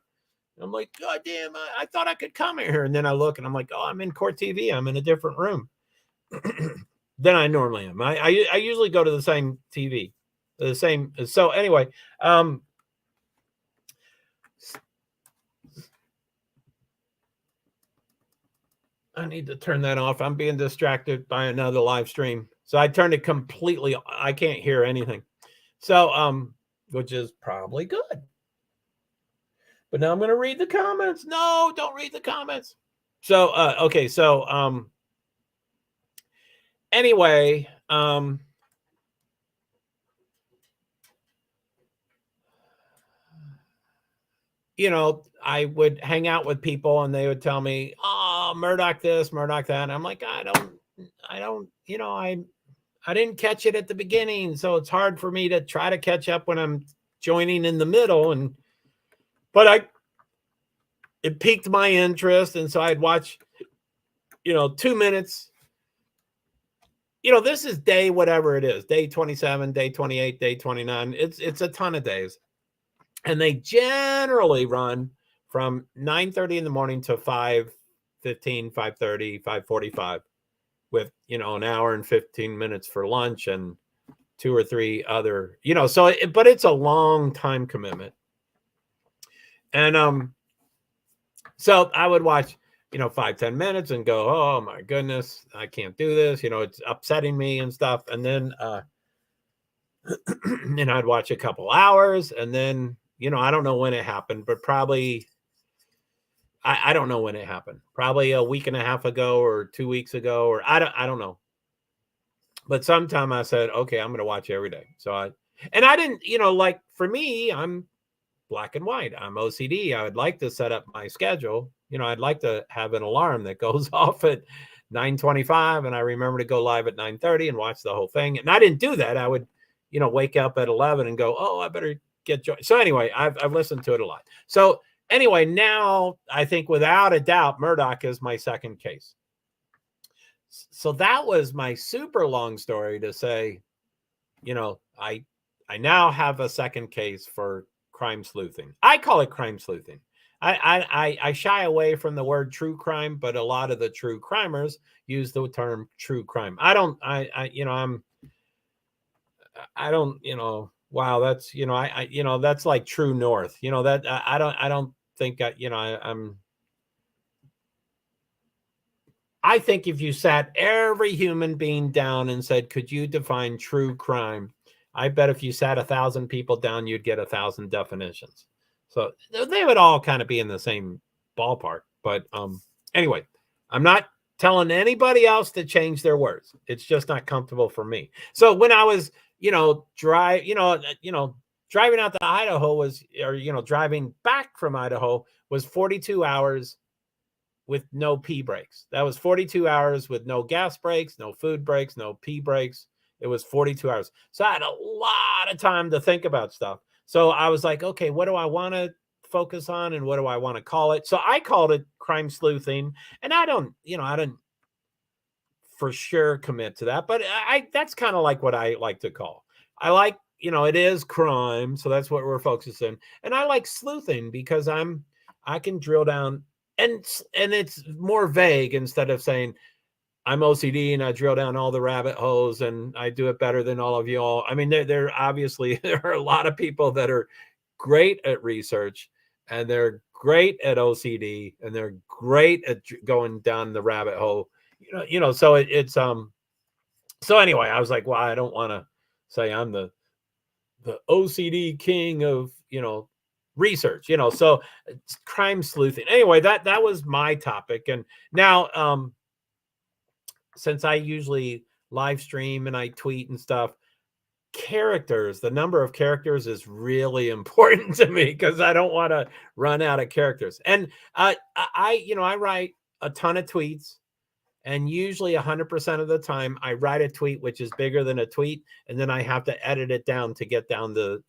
I'm like, God damn, I thought I could come here. And then I look and I'm like, oh, I'm in Court TV. I'm in a different room than I normally am. I usually go to the same TV, the same. So anyway, I need to turn that off. I'm being distracted by another live stream. So I turned it completely. I can't hear anything. So, which is probably good. But now I'm going to read the comments. No, don't read the comments. So, okay. So, anyway, I would hang out with people and they would tell me, oh, Murdaugh this, Murdaugh that. And I'm like, I didn't catch it at the beginning. So it's hard for me to try to catch up when I'm joining in the middle. But it piqued my interest. And so I'd watch, 2 minutes. This is day, whatever it is, day 27, day 28, day 29. It's a ton of days. And they generally run from 9:30 in the morning to 5:15, 5:30, 5:45 with, an hour and 15 minutes for lunch and 2 or 3 other, but it's a long time commitment. And, so I would watch, 5-10 minutes and go, oh my goodness, I can't do this. It's upsetting me and stuff. And then, and I'd watch a couple hours, and then, I don't know when it happened, but probably, I don't know when it happened. Probably a week and a half ago or 2 weeks ago, or I don't know. But sometime I said, okay, I'm going to watch every day. So I didn't, like for me, I'm black and white. I'm OCD. I would like to set up my schedule. I'd like to have an alarm that goes off at 9:25, and I remember to go live at 9:30 and watch the whole thing. And I didn't do that. I would, wake up at 11 and go, oh, I better get joined. So anyway, I've listened to it a lot. So anyway, now I think without a doubt, Murdaugh is my second case. So that was my super long story to say, I now have a second case for crime sleuthing. I call it crime sleuthing. I shy away from the word true crime, but a lot of the true crimers use the term true crime. Wow, that's, that's like true north, that I don't think, I think if you sat every human being down and said, could you define true crime? I bet if you sat 1,000 people down, you'd get 1,000 definitions. So they would all kind of be in the same ballpark. But anyway, I'm not telling anybody else to change their words. It's just not comfortable for me. So when I was, driving out to Idaho driving back from Idaho was 42 hours with no pee breaks. That was 42 hours with no gas breaks, no food breaks, no pee breaks. It was 42 hours. So I had a lot of time to think about stuff. So I was like, okay, what do I want to focus on and what do I want to call it? So I called it crime sleuthing. And I don't for sure commit to that, but that's kind of like what I like to call. I like, it is crime. So that's what we're focusing. And I like sleuthing because I can drill down and it's more vague instead of saying I'm OCD and I drill down all the rabbit holes and I do it better than all of you all. I mean, there obviously there are a lot of people that are great at research and they're great at OCD and they're great at going down the rabbit hole. So it's so anyway, I was like, well, I don't want to say I'm the OCD king of, research, so it's crime sleuthing. Anyway, that was my topic. And now, since I usually live stream and I tweet and stuff, the number of characters is really important to me because I don't want to run out of characters. And I write a ton of tweets. And usually 100% of the time I write a tweet, which is bigger than a tweet. And then I have to edit it down to get down to,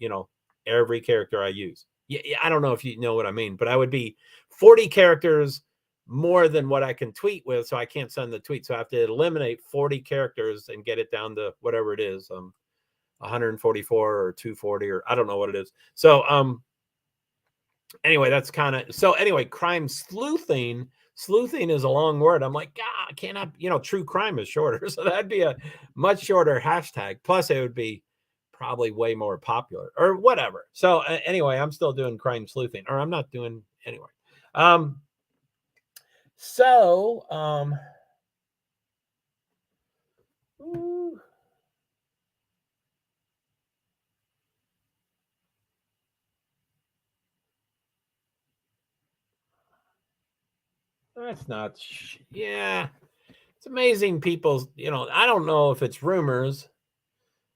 every character I use. Yeah, I don't know if you know what I mean, but I would be 40 characters more than what I can tweet with. So I can't send the tweet. So I have to eliminate 40 characters and get it down to whatever it is, 144 or 240, or I don't know what it is. So anyway, that's kind of, so anyway, crime sleuthing. Sleuthing is a long word. I'm like, God, can't I, true crime is shorter. So that'd be a much shorter hashtag. Plus it would be probably way more popular or whatever. So anyway, I'm still doing crime sleuthing, or I'm not doing anyway. That's not, yeah. It's amazing people, I don't know if it's rumors,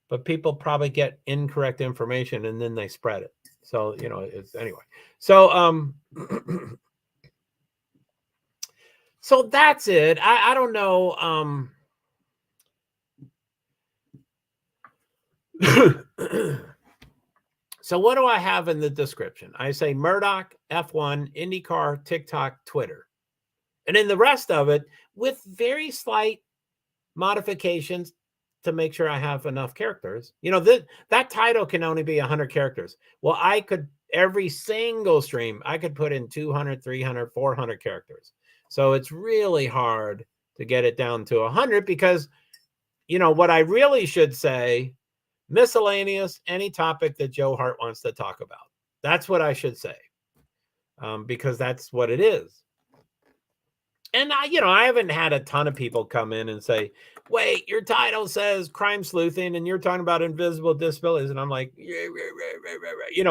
but people probably get incorrect information and then they spread it. So, it's anyway. So, so that's it. I don't know. So what do I have in the description? I say Murdaugh, F1, IndyCar, TikTok, Twitter. And in the rest of it, with very slight modifications to make sure I have enough characters. That title can only be 100 characters. Well, I could, every single stream, I could put in 200, 300, 400 characters. So it's really hard to get it down to 100 because, what I really should say, miscellaneous, any topic that JoeHart wants to talk about. That's what I should say, because that's what it is. And I haven't had a ton of people come in and say, wait, your title says crime sleuthing and you're talking about invisible disabilities. And I'm like,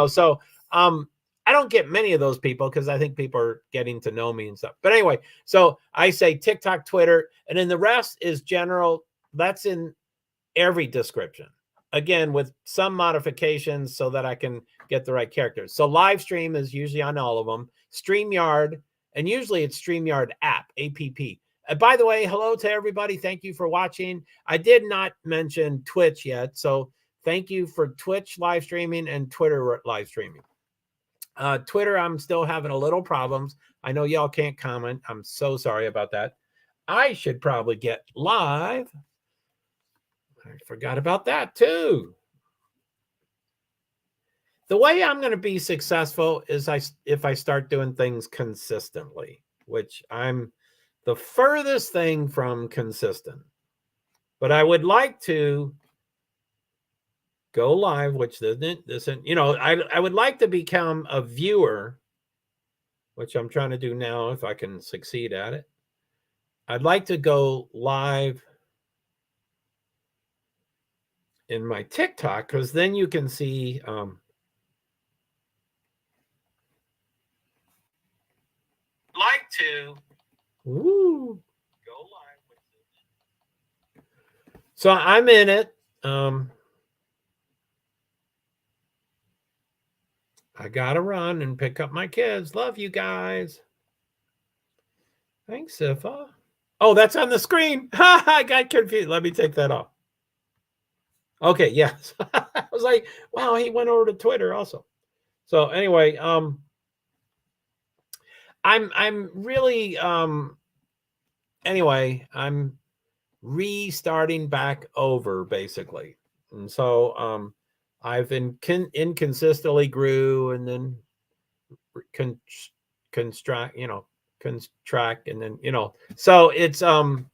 so I don't get many of those people because I think people are getting to know me and stuff. But anyway, so I say TikTok, Twitter, and then the rest is general. That's in every description. Again, with some modifications so that I can get the right characters. So live stream is usually on all of them. StreamYard, and usually it's StreamYard app, APP. By the way, hello to everybody. Thank you for watching. I did not mention Twitch yet, so thank you for Twitch live streaming and Twitter live streaming. Twitter, I'm still having a little problems. I know y'all can't comment. I'm so sorry about that. I should probably get live. I forgot about that too. The way I'm going to be successful is if I start doing things consistently, which I'm the furthest thing from consistent. But I would like to go live, which isn't, I would like to become a viewer, which I'm trying to do now if I can succeed at it. I'd like to go live in my TikTok because then you can see like to go live with it. So I'm in it. I gotta run and pick up my kids. Love you guys. Thanks, Sifa. Oh, that's on the screen. I got confused. Let me take that off. Okay, yes. I was like, wow, he went over to Twitter also. So anyway, I'm really anyway, I'm restarting back over basically. And so I've inconsistently grew and then contract, and then, so it's and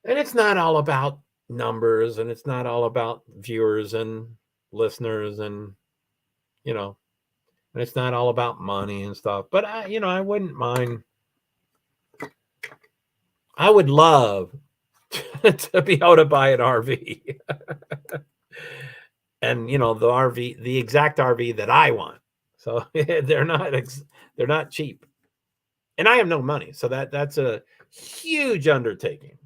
it's not all about numbers and it's not all about viewers and listeners and and it's not all about money and stuff, but I wouldn't mind. I would love to be able to buy an RV and the exact RV that I want. So they're not cheap. And I have no money. So that's a huge undertaking.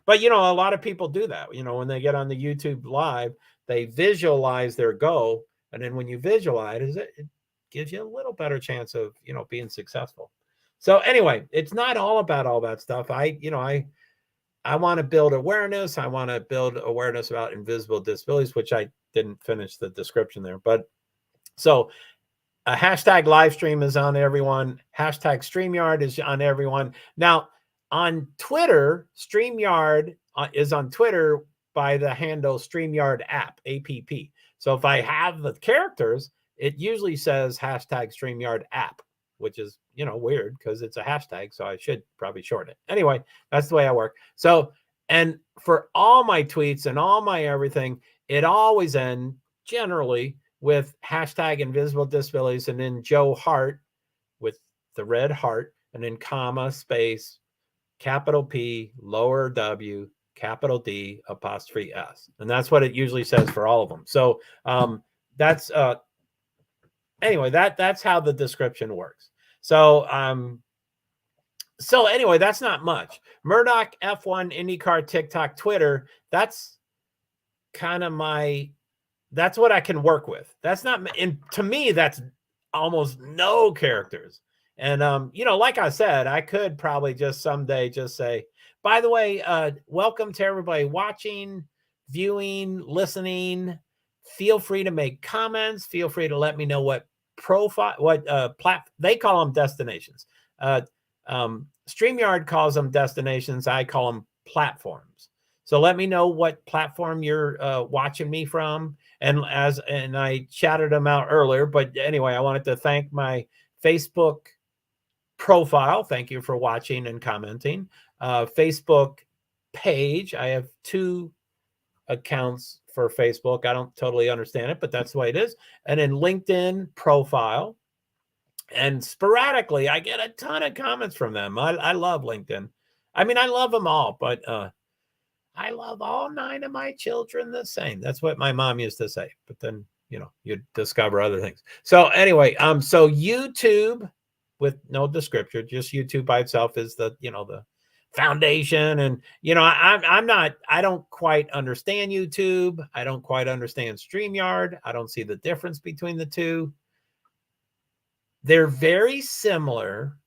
But a lot of people do that. When they get on the YouTube live, they visualize their goal. And then when you visualize it, it gives you a little better chance of, being successful. So anyway, it's not all about all that stuff. I want to build awareness. I want to build awareness about invisible disabilities, which I didn't finish the description there. But so a hashtag live stream is on everyone. Hashtag StreamYard is on everyone. Now, on Twitter, StreamYard is on Twitter by the handle StreamYard app, APP. So if I have the characters, it usually says hashtag StreamYard app, which is, weird because it's a hashtag. So I should probably shorten it. Anyway, that's the way I work. So, and for all my tweets and all my everything, it always ends generally with hashtag invisible disabilities and then JoeHart with the red heart and then comma, space, capital P, lower W, capital D, apostrophe S. And that's what it usually says for all of them. So that's anyway, that's how the description works. So anyway, that's not much. Murdaugh, F1, IndyCar, TikTok, Twitter, that's kind of that's what I can work with. That's not, and to me, that's almost no characters. And, like I said, I could probably just someday just say, by the way, welcome to everybody watching, viewing, listening. Feel free to make comments. Feel free to let me know what they call them destinations. StreamYard calls them destinations. I call them platforms. So let me know what platform you're watching me from. And I shouted them out earlier, but anyway, I wanted to thank my Facebook profile. Thank you for watching and commenting. Facebook page. I have 2 accounts for Facebook. I don't totally understand it, but that's the way it is. And then LinkedIn profile. And sporadically, I get a ton of comments from them. I love LinkedIn. I mean, I love them all, but I love all 9 of my children the same. That's what my mom used to say. But then, you discover other things. So anyway, so YouTube with no descriptor, just YouTube by itself is the foundation. And I don't quite understand YouTube. I don't quite understand StreamYard. I don't see the difference between the two. They're very similar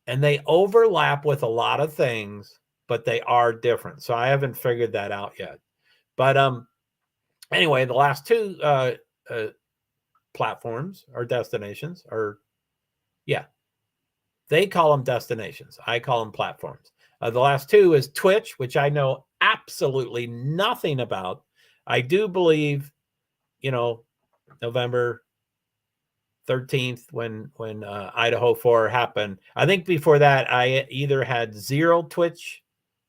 and they overlap with a lot of things, but they are different. So I haven't figured that out yet. But anyway, the last 2 platforms or destinations they call them destinations. I call them platforms. The last 2 is Twitch, which I know absolutely nothing about. I do believe, November 13th when Idaho 4 happened. I think before that, I either had 0 Twitch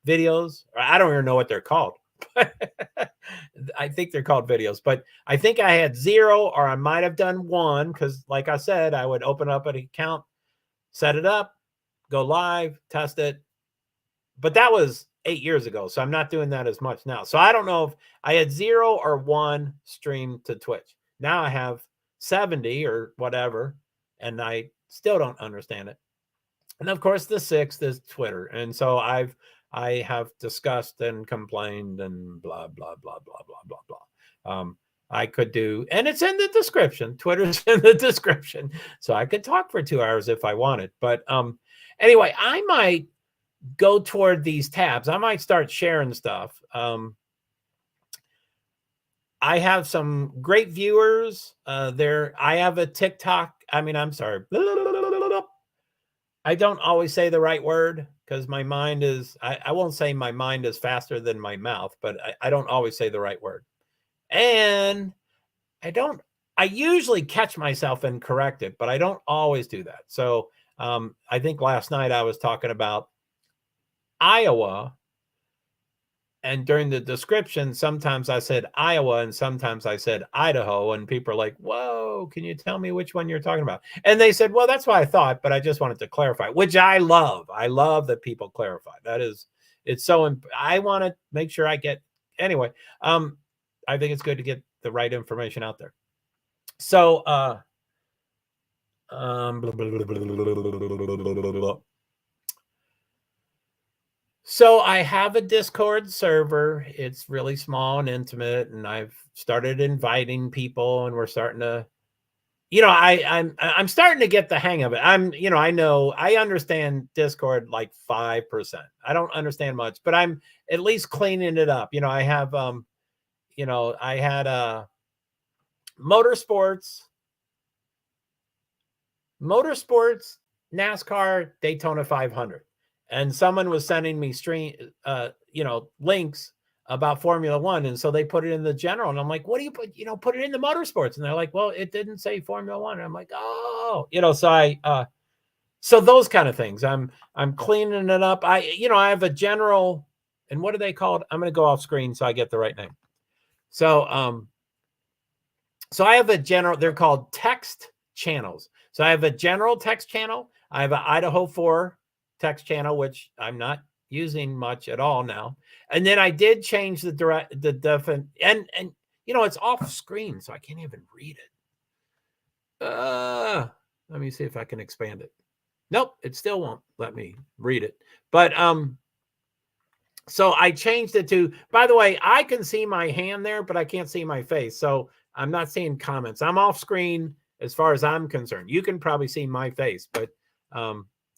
videos, or I don't even know what they're called. I think they're called videos, but I think I had 0, or I might have done 1, because like I said, I would open up an account, set it up, go live, test it. But that was 8 years ago, so I'm not doing that as much now. So I don't know if I had 0 or 1 stream to Twitch. Now I have 70 or whatever, and I still don't understand it. And of course, the 6th is Twitter. And so I have discussed and complained and blah, blah, blah, blah, blah, blah, blah. I could do, and it's in the description. Twitter's in the description. So I could talk for 2 hours if I wanted. But anyway, I might go toward these tabs. I might start sharing stuff. I have some great viewers there. I have a TikTok. I'm sorry. I don't always say the right word because my mind is, I won't say my mind is faster than my mouth, but I don't always say the right word. And I usually catch myself and correct it, but I don't always do that. So I think last night I was talking about Iowa, and during the description, sometimes I said Iowa and sometimes I said Idaho, and people are like, whoa, can you tell me which one you're talking about? And they said, well, that's what I thought, but I just wanted to clarify, which I love. I love that people clarify. It's so, I want to make sure I get, anyway, I think it's good to get the right information out there. So, so I have a Discord server. It's really small and intimate, and I've started inviting people, and we're starting to, I'm starting to get the hang of it. I understand Discord like 5%. I don't understand much, but I'm at least cleaning it up. I have, I had motorsports, NASCAR, Daytona 500. And someone was sending me links about Formula One. And so they put it in the general. And I'm like, what do you put? Put it in the motorsports. And they're like, well, it didn't say Formula One. And I'm like, oh, so those kind of things. I'm cleaning it up. I have a general, and what are they called? I'm going to go off screen so I get the right name. So I have a general, they're called text channels. So I have a general text channel. I have an Idaho 4 text channel, which I'm not using much at all now. And then I did change and it's off screen, so I can't even read it. Let me see if I can expand it. Nope, it still won't let me read it. But so I changed it to, by the way, I can see my hand there, but I can't see my face. So I'm not seeing comments. I'm off screen as far as I'm concerned. You can probably see my face, but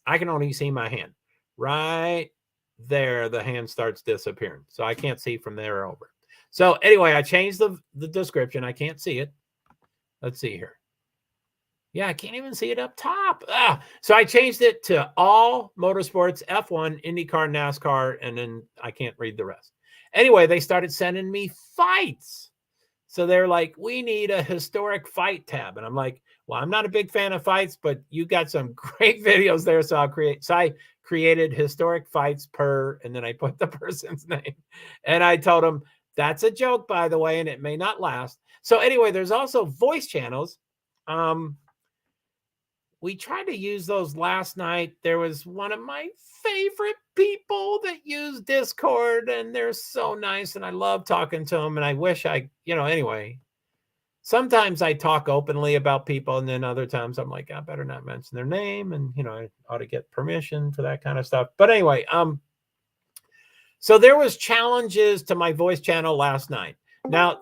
I can only see my hand. Right there, the hand starts disappearing. So I can't see from there over. So anyway, I changed the description. I can't see it. Let's see here. Yeah, I can't even see it up top. So I changed it to all motorsports, F1, IndyCar, NASCAR, and then I can't read the rest. Anyway, they started sending me fights. So they're like, we need a historic fight tab. And I'm like, well, I'm not a big fan of fights, but you got some great videos there. So I created historic fights and then I put the person's name. And I told them, that's a joke, by the way, and it may not last. So anyway, there's also voice channels. we tried to use those last night. There was one of my favorite people that use Discord, and they're so nice, and I love talking to them, and I wish anyway. Sometimes I talk openly about people, and then other times I'm like, I better not mention their name, and I ought to get permission for that kind of stuff. But anyway, so there was challenges to my voice channel last night. Now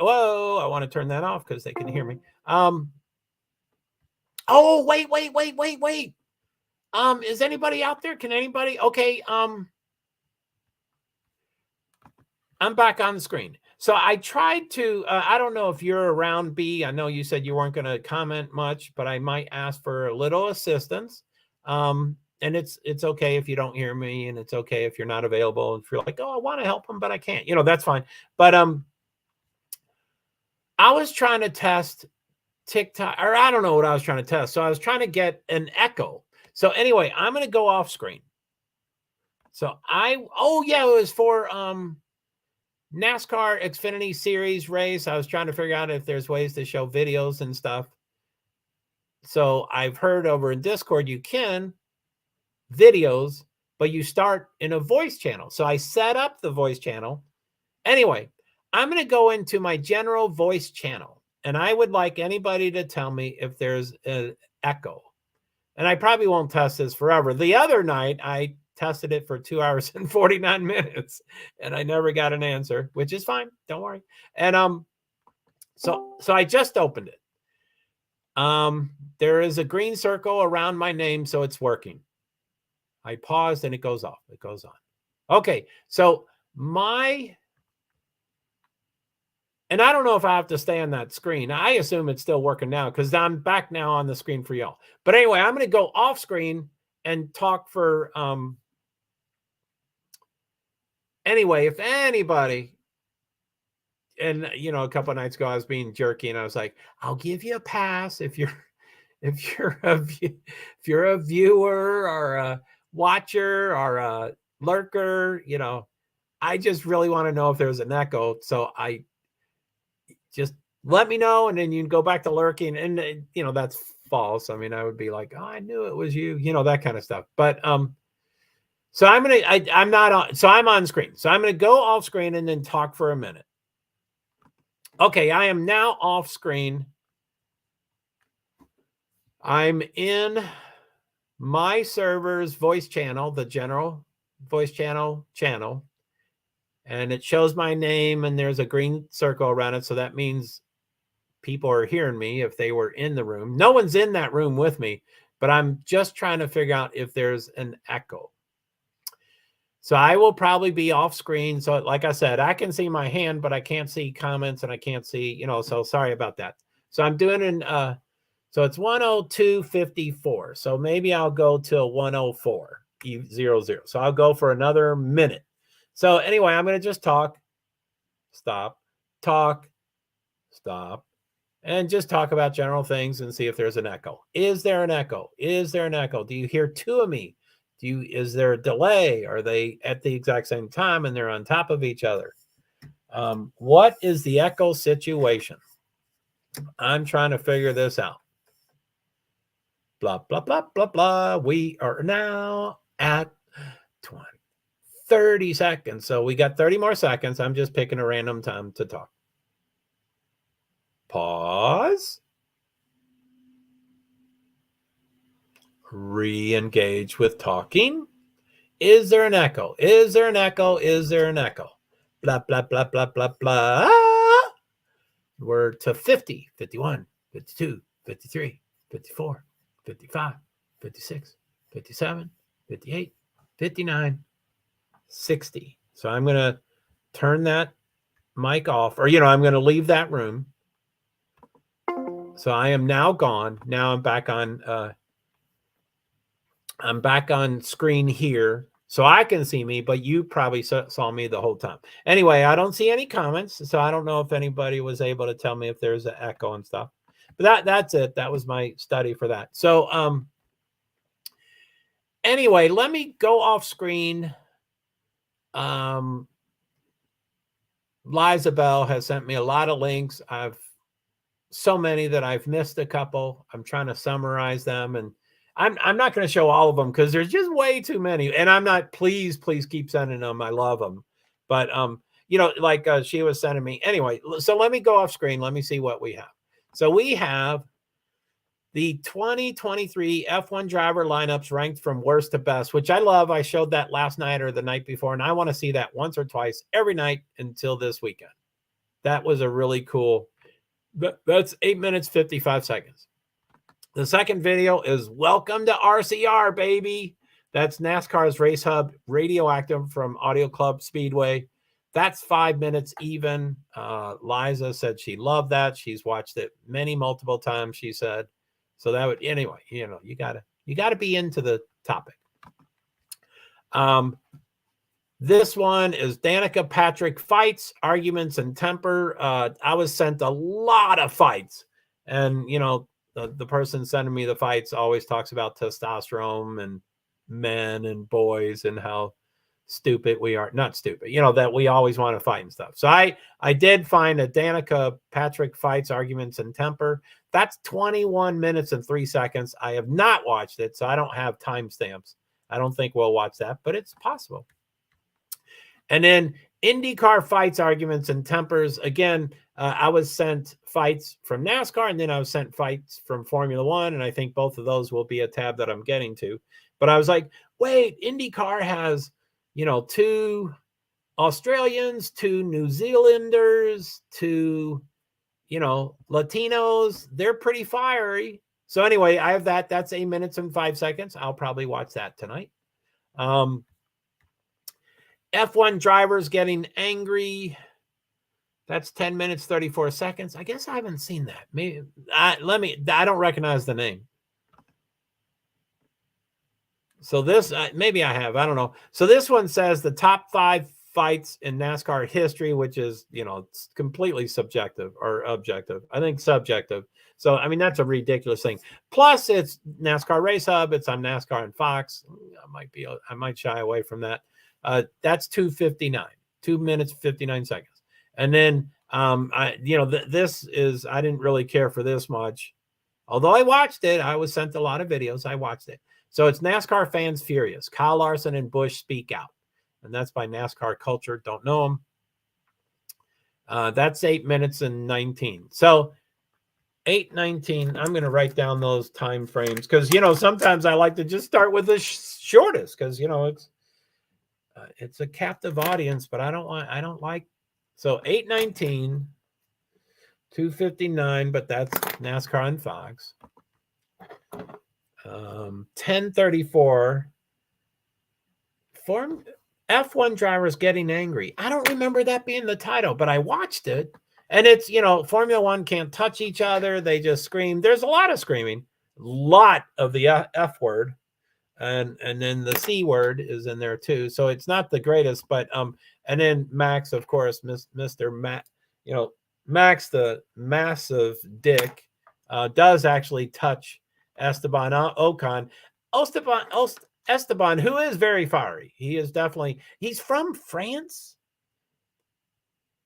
whoa, I want to turn that off because they can hear me. Oh, wait. Is anybody out there? Can anybody? Okay. I'm back on the screen. So I tried to, I don't know if you're around, B. I know you said you weren't going to comment much, but I might ask for a little assistance. And it's okay if you don't hear me, and it's okay if you're not available. If you're like, oh, I want to help them, but I can't, that's fine. But I was trying to test TikTok, or I don't know what I was trying to test. So I was trying to get an echo. So anyway, I'm going to go off screen. So it was for NASCAR Xfinity Series race. I was trying to figure out if there's ways to show videos and stuff. So I've heard over in Discord, you can videos, but you start in a voice channel. So I set up the voice channel. Anyway, I'm going to go into my general voice channel, and I would like anybody to tell me if there's an echo. And I probably won't test this forever. The other night, I tested it for 2 hours and 49 minutes, and I never got an answer, which is fine. Don't worry. And so I just opened it. There is a green circle around my name, so it's working. I paused and it goes off. It goes on. Okay, so and I don't know if I have to stay on that screen. I assume it's still working now because I'm back now on the screen for y'all. But anyway, I'm going to go off screen and talk for anyway, if anybody, and a couple of nights ago I was being jerky and I was like, I'll give you a pass if you're a viewer or a watcher or a lurker, I just really want to know if there's an echo. So I just let me know, and then you can go back to lurking, and that's false. I mean, I would be like, oh, I knew it was you, that kind of stuff. But so I'm not on, so I'm on screen. So I'm going to go off screen and then talk for a minute. Okay, I am now off screen. I'm in my server's voice channel, the general voice channel, and it shows my name, and there's a green circle around it. So that means people are hearing me if they were in the room. No one's in that room with me, but I'm just trying to figure out if there's an echo. So I will probably be off screen. So like I said, I can see my hand, but I can't see comments, and I can't see, so sorry about that. So I'm doing so it's 102.54. So maybe I'll go till 104.00. So I'll go for another minute. So anyway, I'm going to just talk, stop, and just talk about general things and see if there's an echo. Is there an echo? Is there an echo? Do you hear two of me? Is there a delay? Are they at the exact same time and they're on top of each other? What is the echo situation? I'm trying to figure this out. Blah, blah, blah, blah, blah. We are now at 30 seconds. So we got 30 more seconds. I'm just picking a random time to talk. Pause. Re-engage with talking. Is there an echo? Is there an echo? Is there an echo? Blah, blah, blah, blah, blah, blah. We're to 50, 51, 52, 53, 54, 55, 56, 57, 58, 59, 60. So I'm going to turn that mic off, or, I'm going to leave that room. So I am now gone. Now I'm back on screen here, so I can see me, but you probably saw me the whole time. Anyway, I don't see any comments, so I don't know if anybody was able to tell me if there's an echo and stuff. But that's it. That was my study for that. So anyway, let me go off screen. Liza Bell has sent me a lot of links. I've so many that I've missed a couple. I'm trying to summarize them, and I'm not going to show all of them because there's just way too many. And I'm not. Please keep sending them. I love them, but like she was sending me anyway. So let me go off screen. Let me see what we have. So we have the 2023 F1 driver lineups ranked from worst to best, which I love. I showed that last night or the night before, and I want to see that once or twice every night until this weekend. That was a really cool. That's 8 minutes, 55 seconds. The second video is welcome to RCR, baby. That's NASCAR's Race Hub Radioactive from Audio Club Speedway. That's 5 minutes even. Liza said she loved that. She's watched it multiple times, she said. So that would, anyway, you gotta be into the topic. This one is Danica Patrick fights, arguments, and temper. I was sent a lot of fights. And, the person sending me the fights always talks about testosterone and men and boys and how stupid we are. Not stupid, that we always want to fight and stuff. So I did find a Danica Patrick fights, arguments, and temper. That's 21 minutes and 3 seconds. I have not watched it, so I don't have timestamps. I don't think we'll watch that, but it's possible. And then IndyCar fights, arguments, and tempers. Again, I was sent fights from NASCAR, and then I was sent fights from Formula One, and I think both of those will be a tab that I'm getting to. But I was like, wait, IndyCar has, 2 Australians, 2 New Zealanders, 2, Latinos. They're pretty fiery. So anyway, I have that. That's 8 minutes and 5 seconds. I'll probably watch that tonight. F1 drivers getting angry. That's 10 minutes, 34 seconds. I guess I haven't seen that. Maybe I don't recognize the name. So this, maybe I have, I don't know. So this one says the top 5 fights in NASCAR history, which is, it's completely subjective or objective. I think subjective. So, I mean, that's a ridiculous thing. Plus it's NASCAR Race Hub. It's on NASCAR and Fox. I might shy away from that. That's 2:59, 2 minutes, 59 seconds. And then, this is, I didn't really care for this much. Although I watched it, I was sent a lot of videos. I watched it. So it's NASCAR fans furious. Kyle Larson and Busch speak out. And that's by NASCAR Culture. Don't know them. That's 8 minutes and 19. So 8:19. I'm going to write down those time frames because, sometimes I like to just start with the shortest because, it's a captive audience, but I don't like. So 8:19, 2:59, but that's NASCAR and Fox. 10:34. F1 drivers getting angry. I don't remember that being the title, but I watched it. And it's, Formula One can't touch each other. They just scream. There's a lot of screaming. A lot of the F word. And then the C word is in there too. So it's not the greatest, but and then Max, of course, Mr. Matt, Max, the massive dick, does actually touch Esteban Ocon. Esteban, who is very fiery. He is definitely, he's from France.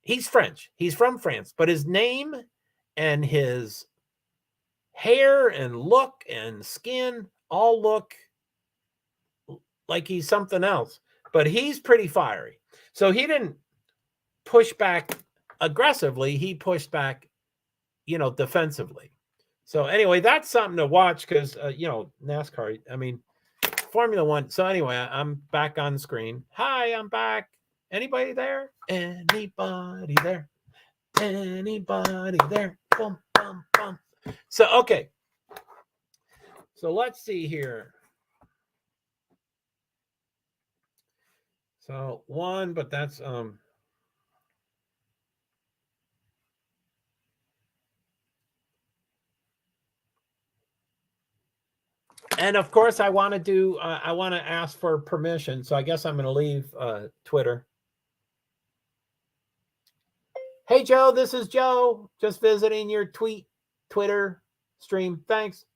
He's French. He's from France, but his name and his hair and look and skin all look like he's something else, but he's pretty fiery. So he didn't push back aggressively. He pushed back, defensively. So anyway, that's something to watch because, NASCAR, I mean, Formula One. So anyway, I'm back on screen. Hi, I'm back. Anybody there? Anybody there? Anybody there? Boom, boom, boom. So, okay. So let's see here. So 1, but that's and of course I want to ask for permission. So I guess I'm going to leave Twitter. Hey Joe, this is Joe. Just visiting your Twitter stream. Thanks.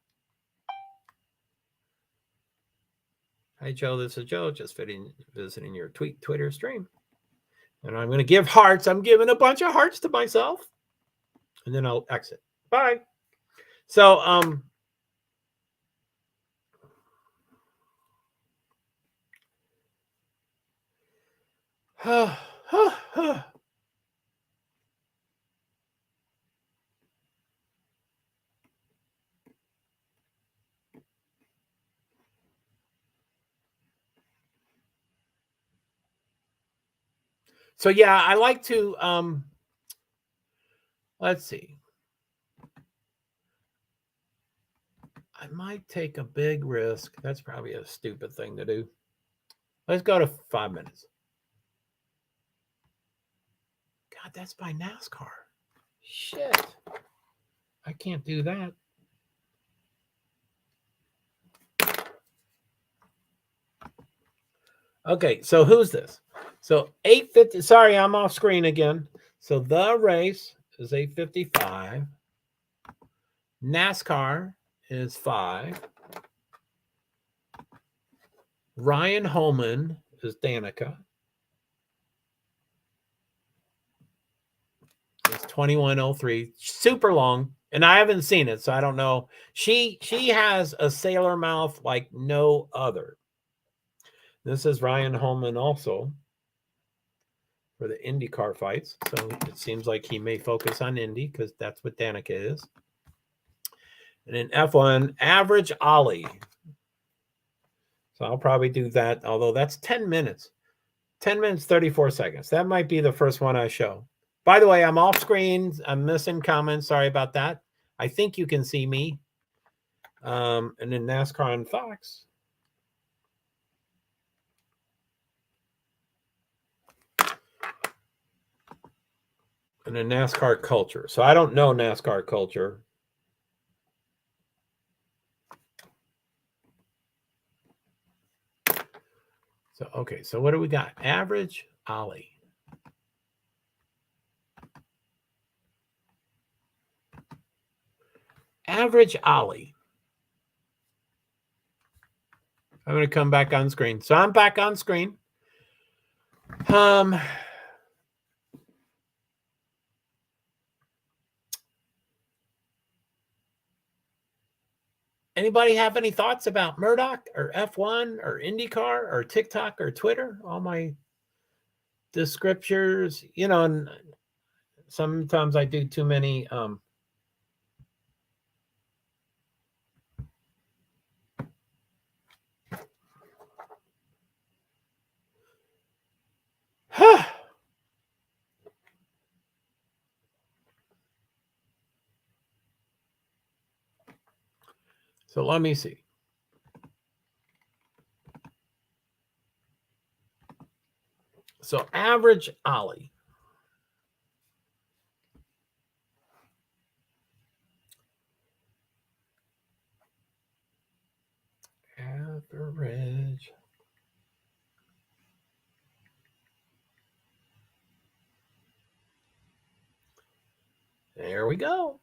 Hi Joe, this is Joe. Just visiting your Twitter stream. And I'm going to give hearts. I'm giving a bunch of hearts to myself. And then I'll exit. Bye. So, so yeah, I like to, let's see. I might take a big risk. That's probably a stupid thing to do. Let's go to 5 minutes. God, that's by NASCAR. Shit. I can't do that. Okay, so who's this? So 850. Sorry, I'm off screen again. So the race is 855. NASCAR is 5. Ryan Holman is Danica. It's 2103. Super long. And I haven't seen it, so I don't know. She has a sailor mouth like no other. This is Ryan Holman also for the IndyCar fights. So it seems like he may focus on Indy because that's what Danica is. And in F1, average Ollie. So I'll probably do that, although that's 10 minutes. 10 minutes, 34 seconds. That might be the first one I show. By the way, I'm off screen. I'm missing comments. Sorry about that. I think you can see me. And then NASCAR and Fox. And then NASCAR culture. So I don't know NASCAR culture. So, okay. So what do we got? Average Ollie. Average Ollie. I'm going to come back on screen. So I'm back on screen. Anybody have any thoughts about Murdaugh or F1 or IndyCar or TikTok or Twitter? All my descriptors, and sometimes I do too many So let me see. So average Ollie. Average. There we go.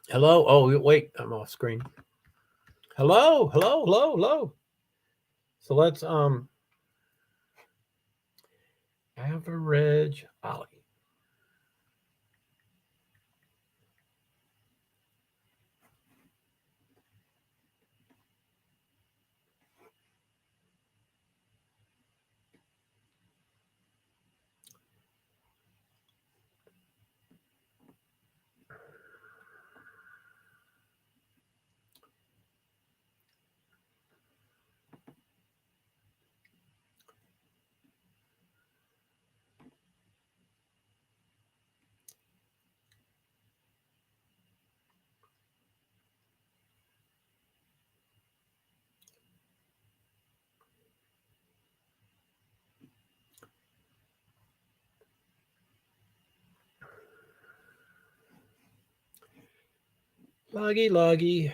Hello. Oh, wait, I'm off screen. Hello. So let's average Ollie. Loggy.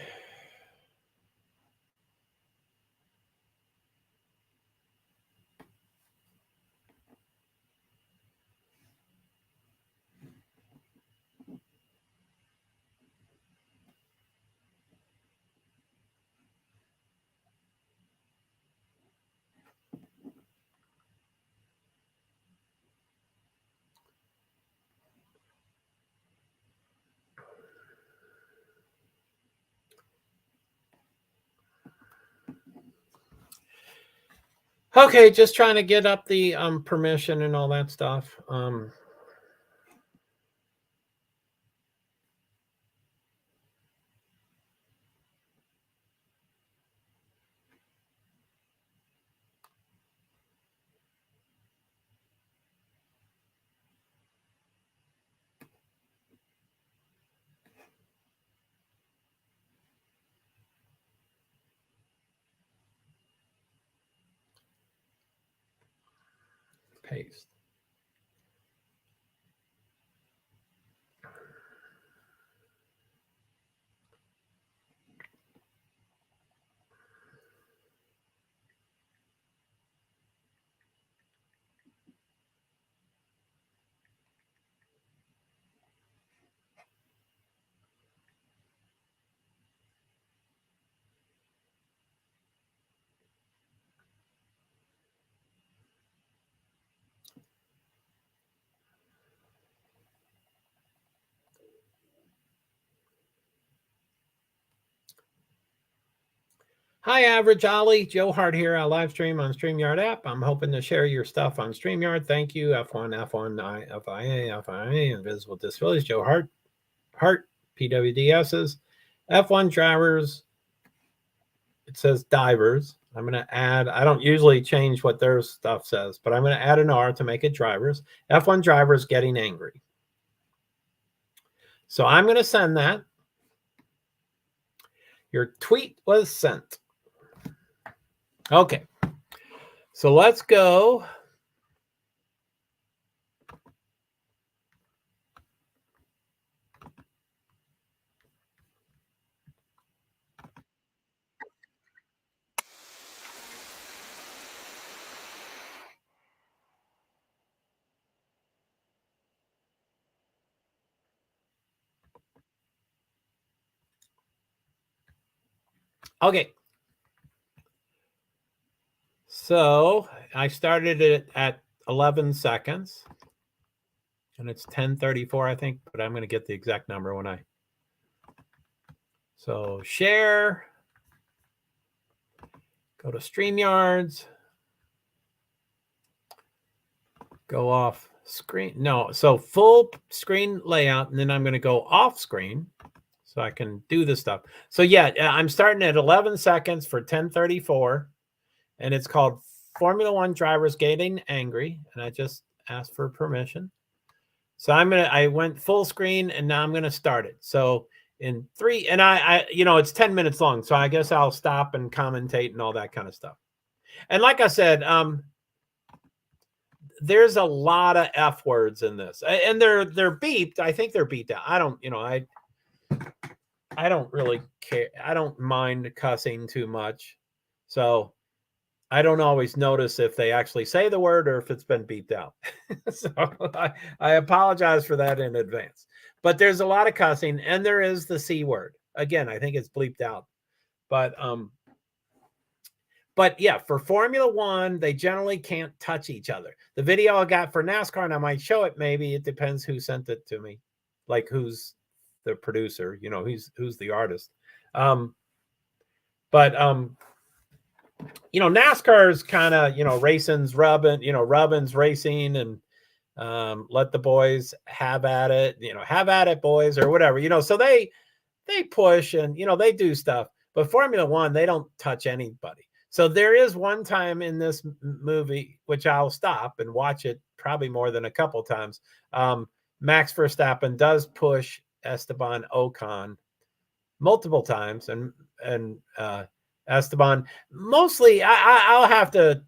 Okay, just trying to get up the permission and all that stuff. Paste. Hi, Average Ollie. JoeHart here. I live stream on StreamYard app. I'm hoping to share your stuff on StreamYard. Thank you. F1, FIA, Invisible Disabilities. JoeHart, PwD's, F1 drivers. It says divers. I'm going to add, I don't usually change what their stuff says, but I'm going to add an R to make it drivers. F1 drivers getting angry. So I'm going to send that. Your tweet was sent. Okay. So let's go. Okay. So I started it at 11 seconds. And it's 10:34, I think, but I'm going to get the exact number when I. So share. Go to StreamYards. Go off screen. No, so full screen layout, and then I'm going to go off screen so I can do this stuff. So yeah, I'm starting at 11 seconds for 10:34, and it's called Formula One Drivers Getting Angry, and I just asked for permission. So I went full screen, and now I'm going to start it. So in 3, and I it's 10 minutes long, so I guess I'll stop and commentate and all that kind of stuff. And like I said, there's a lot of F words in this, and they're beeped. I think they're beeped out. I don't, I don't really care. I don't mind cussing too much. So I don't always notice if they actually say the word or if it's been beeped out. So I apologize for that in advance. But there's a lot of cussing, and there is the C word. Again, I think it's bleeped out. But yeah, for Formula One, they generally can't touch each other. The video I got for NASCAR, and I might show it, maybe it depends who sent it to me, like who's the producer, who's the artist. NASCAR is kind of, racing's rubbing's racing, and let the boys have at it, have at it, boys, or whatever, so they push and, they do stuff. But Formula One, they don't touch anybody. So there is one time in this movie, which I'll stop and watch it probably more than a couple times. Max Verstappen does push Esteban Ocon multiple times, and Esteban, mostly I'll have to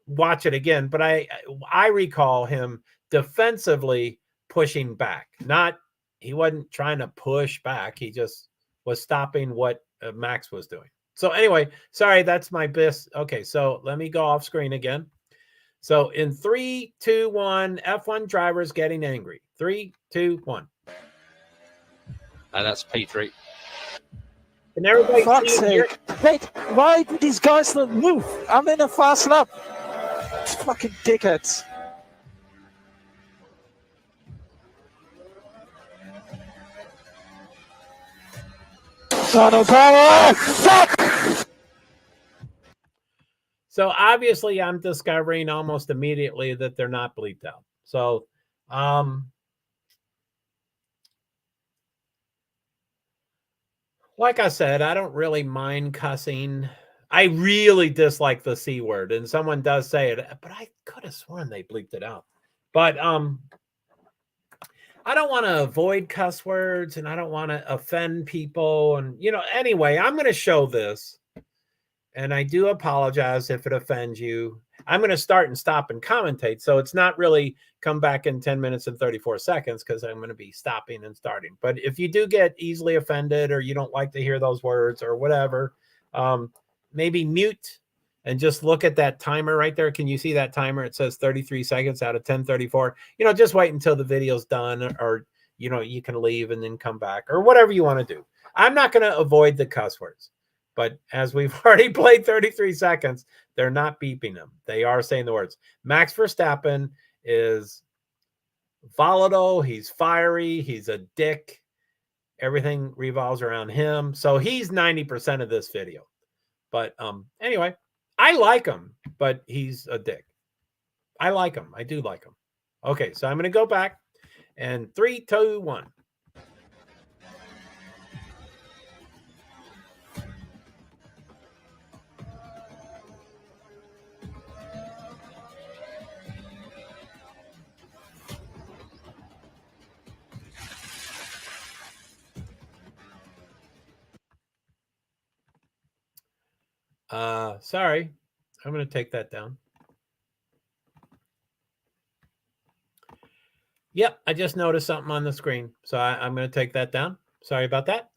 watch it again, but I recall him defensively pushing back. He wasn't trying to push back. He just was stopping what Max was doing. So anyway, sorry, that's my best. Okay, so let me go off screen again. So in 3, 2, 1, F1 drivers getting angry. 3, 2, 1. And that's P3. And everybody, fuck's sake. Mate, why do these guys not move? I'm in a fast lap. Fucking dickheads. Son of power! Fuck! So obviously I'm discovering almost immediately that they're not bleeped out. So, like I said, I don't really mind cussing. I really dislike the C word, and someone does say it, but I could have sworn they bleeped it out. But I don't want to avoid cuss words, and I don't want to offend people. And anyway, I'm going to show this, and I do apologize if it offends you. I'm going to start and stop and commentate, so it's not really come back in 10 minutes and 34 seconds because I'm going to be stopping and starting. But if you do get easily offended or you don't like to hear those words or whatever, maybe mute and just look at that timer right there. Can you see that timer? It says 33 seconds out of 1034. Just wait until the video's done, or you can leave and then come back or whatever you want to do. I'm not going to avoid the cuss words. But as we've already played 33 seconds, they're not beeping them. They are saying the words. Max Verstappen is volatile. He's fiery. He's a dick. Everything revolves around him. So he's 90% of this video. But anyway, I like him, but he's a dick. I like him. I do like him. Okay, so I'm going to go back. And 3, 2, 1. Sorry, I'm going to take that down. Yep, I just noticed something on the screen, so I'm going to take that down. Sorry about that.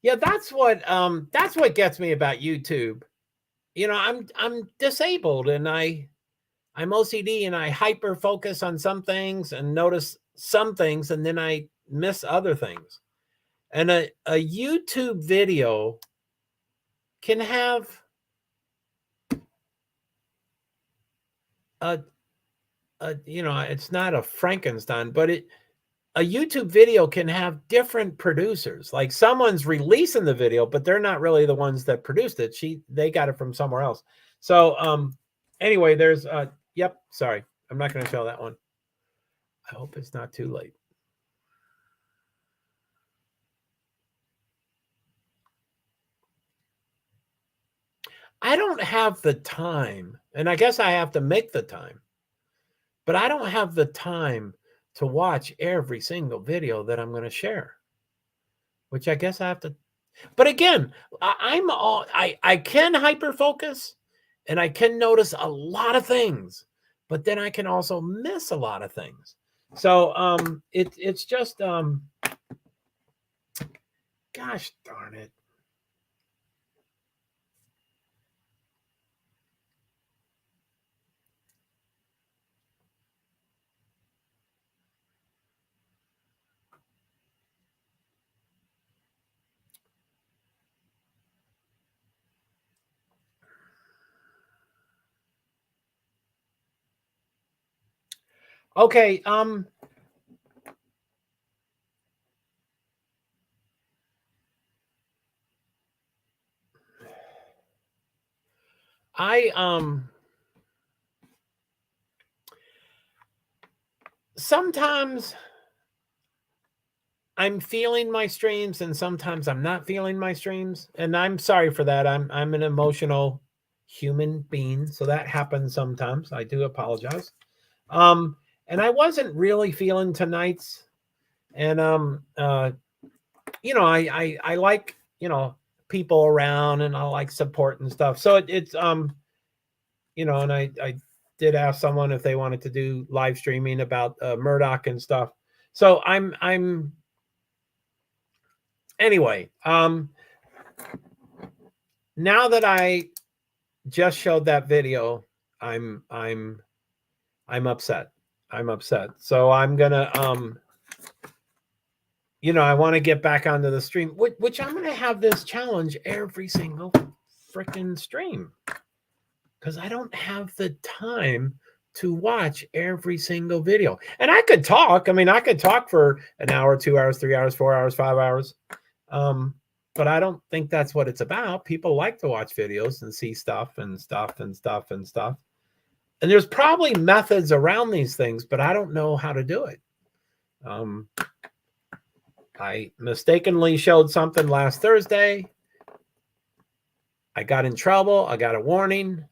Yeah, that's what gets me about YouTube. I'm disabled and I'm OCD and I hyper focus on some things and notice some things, and then I miss other things. And a YouTube video can have it's not a Frankenstein, but a YouTube video can have different producers. Like someone's releasing the video, but they're not really the ones that produced it. They got it from somewhere else. So anyway, there's yep, sorry. I'm not going to show that one. I hope it's not too late. I don't have the time, and I guess I have to make the time, but I don't have the time to watch every single video that I'm going to share, which I guess I have to. But again, I can hyper focus and I can notice a lot of things, but then I can also miss a lot of things. So it's just gosh darn it. Okay, sometimes I'm feeling my streams and sometimes I'm not feeling my streams, and I'm sorry for that. I'm an emotional human being, so that happens sometimes. I do apologize. And I wasn't really feeling tonight's, and I like people around, and I like support and stuff. So it's and I did ask someone if they wanted to do live streaming about Murdaugh and stuff. So I'm anyway. Now that I just showed that video, I'm upset. I'm upset. So I'm gonna I want to get back onto the stream, which I'm gonna have this challenge every single freaking stream, because I don't have the time to watch every single video. And I could talk. I mean, I could talk for an hour, 2 hours, 3 hours, 4 hours, 5 hours. But I don't think that's what it's about. People like to watch videos and see stuff and stuff and stuff and stuff. And there's probably methods around these things, but I don't know how to do it. I mistakenly showed something last Thursday. I got in trouble. I got a warning.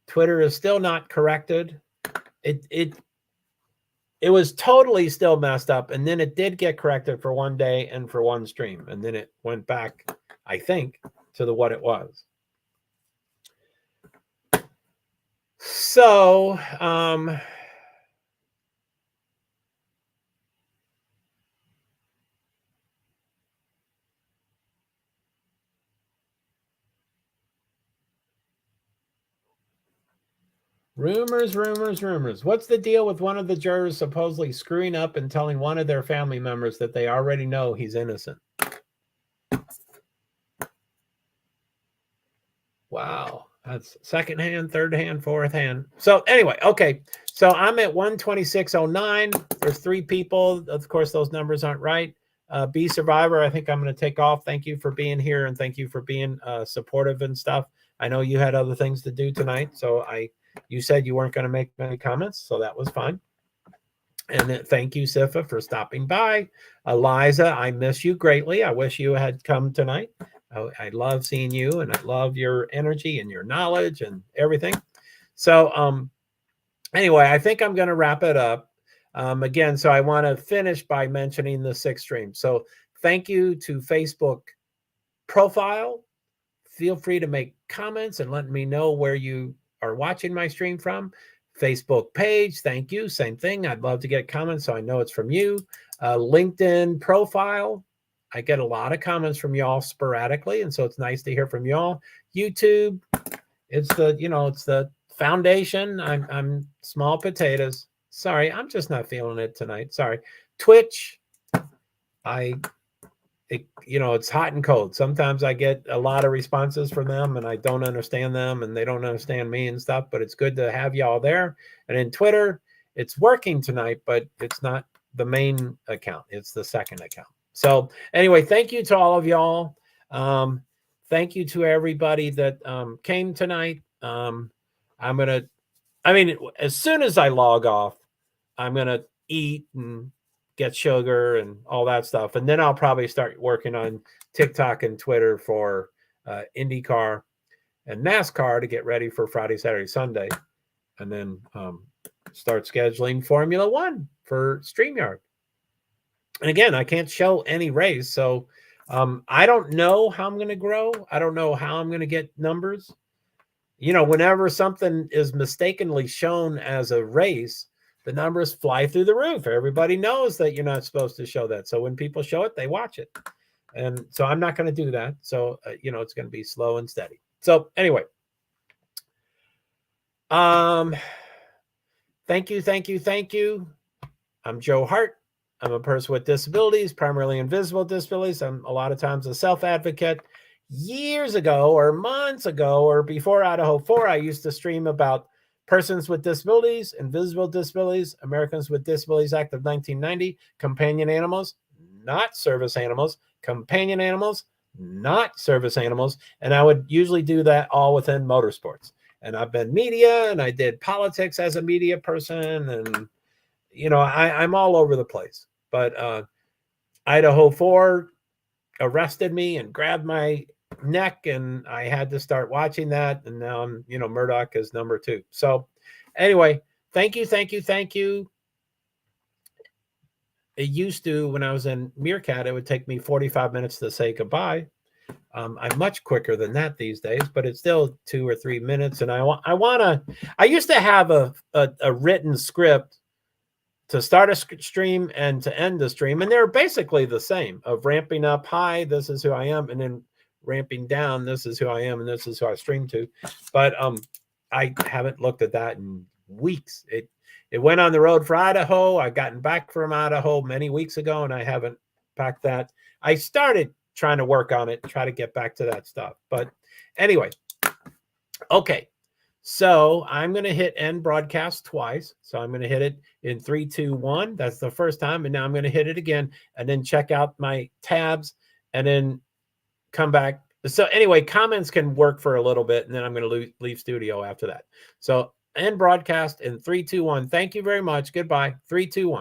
Twitter is still not corrected. It was totally still messed up, and then it did get corrected for one day and for one stream, and then it went back, I think, to what it was. So, rumors. What's the deal with one of the jurors supposedly screwing up and telling one of their family members that they already know he's innocent? Wow. That's second hand, third hand, fourth hand. So anyway, okay. So I'm at 126.09. There's 3 people. Of course, those numbers aren't right. B Survivor, I think I'm going to take off. Thank you for being here, and thank you for being supportive and stuff. I know you had other things to do tonight, so you said you weren't going to make many comments, so that was fine. And thank you, Sifa, for stopping by. Eliza, I miss you greatly. I wish you had come tonight. I love seeing you, and I love your energy and your knowledge and everything. So anyway, I think I'm going to wrap it up. Again, so I want to finish by mentioning the 6th stream. So thank you to Facebook profile. Feel free to make comments and let me know where you are watching my stream from. Facebook page, thank you. Same thing. I'd love to get comments so I know it's from you. LinkedIn profile. I get a lot of comments from y'all sporadically, and so it's nice to hear from y'all. YouTube, it's the foundation. I'm small potatoes. Sorry, I'm just not feeling it tonight. Sorry. Twitch, it's hot and cold. Sometimes I get a lot of responses from them, and I don't understand them, and they don't understand me and stuff, but it's good to have y'all there. And in Twitter, it's working tonight, but it's not the main account. It's the second account. So anyway, thank you to all of y'all. Thank you to everybody that came tonight. As soon as I log off, I'm going to eat and get sugar and all that stuff. And then I'll probably start working on TikTok and Twitter for IndyCar and NASCAR to get ready for Friday, Saturday, Sunday. And then start scheduling Formula One for StreamYard. And again, I can't show any race. So I don't know how I'm going to grow. I don't know how I'm going to get numbers. Whenever something is mistakenly shown as a race, the numbers fly through the roof. Everybody knows that you're not supposed to show that. So when people show it, they watch it. And so I'm not going to do that. So, it's going to be slow and steady. So anyway, thank you. I'm JoeHart. I'm a person with disabilities, primarily invisible disabilities. I'm a lot of times a self-advocate. Years ago or months ago or before Idaho 4, I used to stream about persons with disabilities, invisible disabilities, Americans with Disabilities Act of 1990, companion animals, not service animals, companion animals, not service animals. And I would usually do that all within motorsports. And I've been media, and I did politics as a media person. And, I'm all over the place. But Idaho 4 arrested me and grabbed my neck, and I had to start watching that. And now I'm, Murdaugh is number 2. So anyway, thank you. It used to, when I was in Meerkat, it would take me 45 minutes to say goodbye. I'm much quicker than that these days, but it's still 2 or 3 minutes. And I used to have a written script to start a stream and to end the stream. And they're basically the same, of ramping up, hi, this is who I am. And then ramping down, this is who I am, and this is who I stream to. But I haven't looked at that in weeks. It went on the road for Idaho. I've gotten back from Idaho many weeks ago, and I haven't packed that. I started trying to work on it, try to get back to that stuff. But anyway, okay. So I'm going to hit end broadcast twice. So I'm going to hit it in 3, 2, 1. That's the first time. And now I'm going to hit it again and then check out my tabs and then come back. So anyway, comments can work for a little bit, and then I'm going to leave studio after that. So end broadcast in 3, 2, 1. Thank you very much. Goodbye. 3, 2, 1.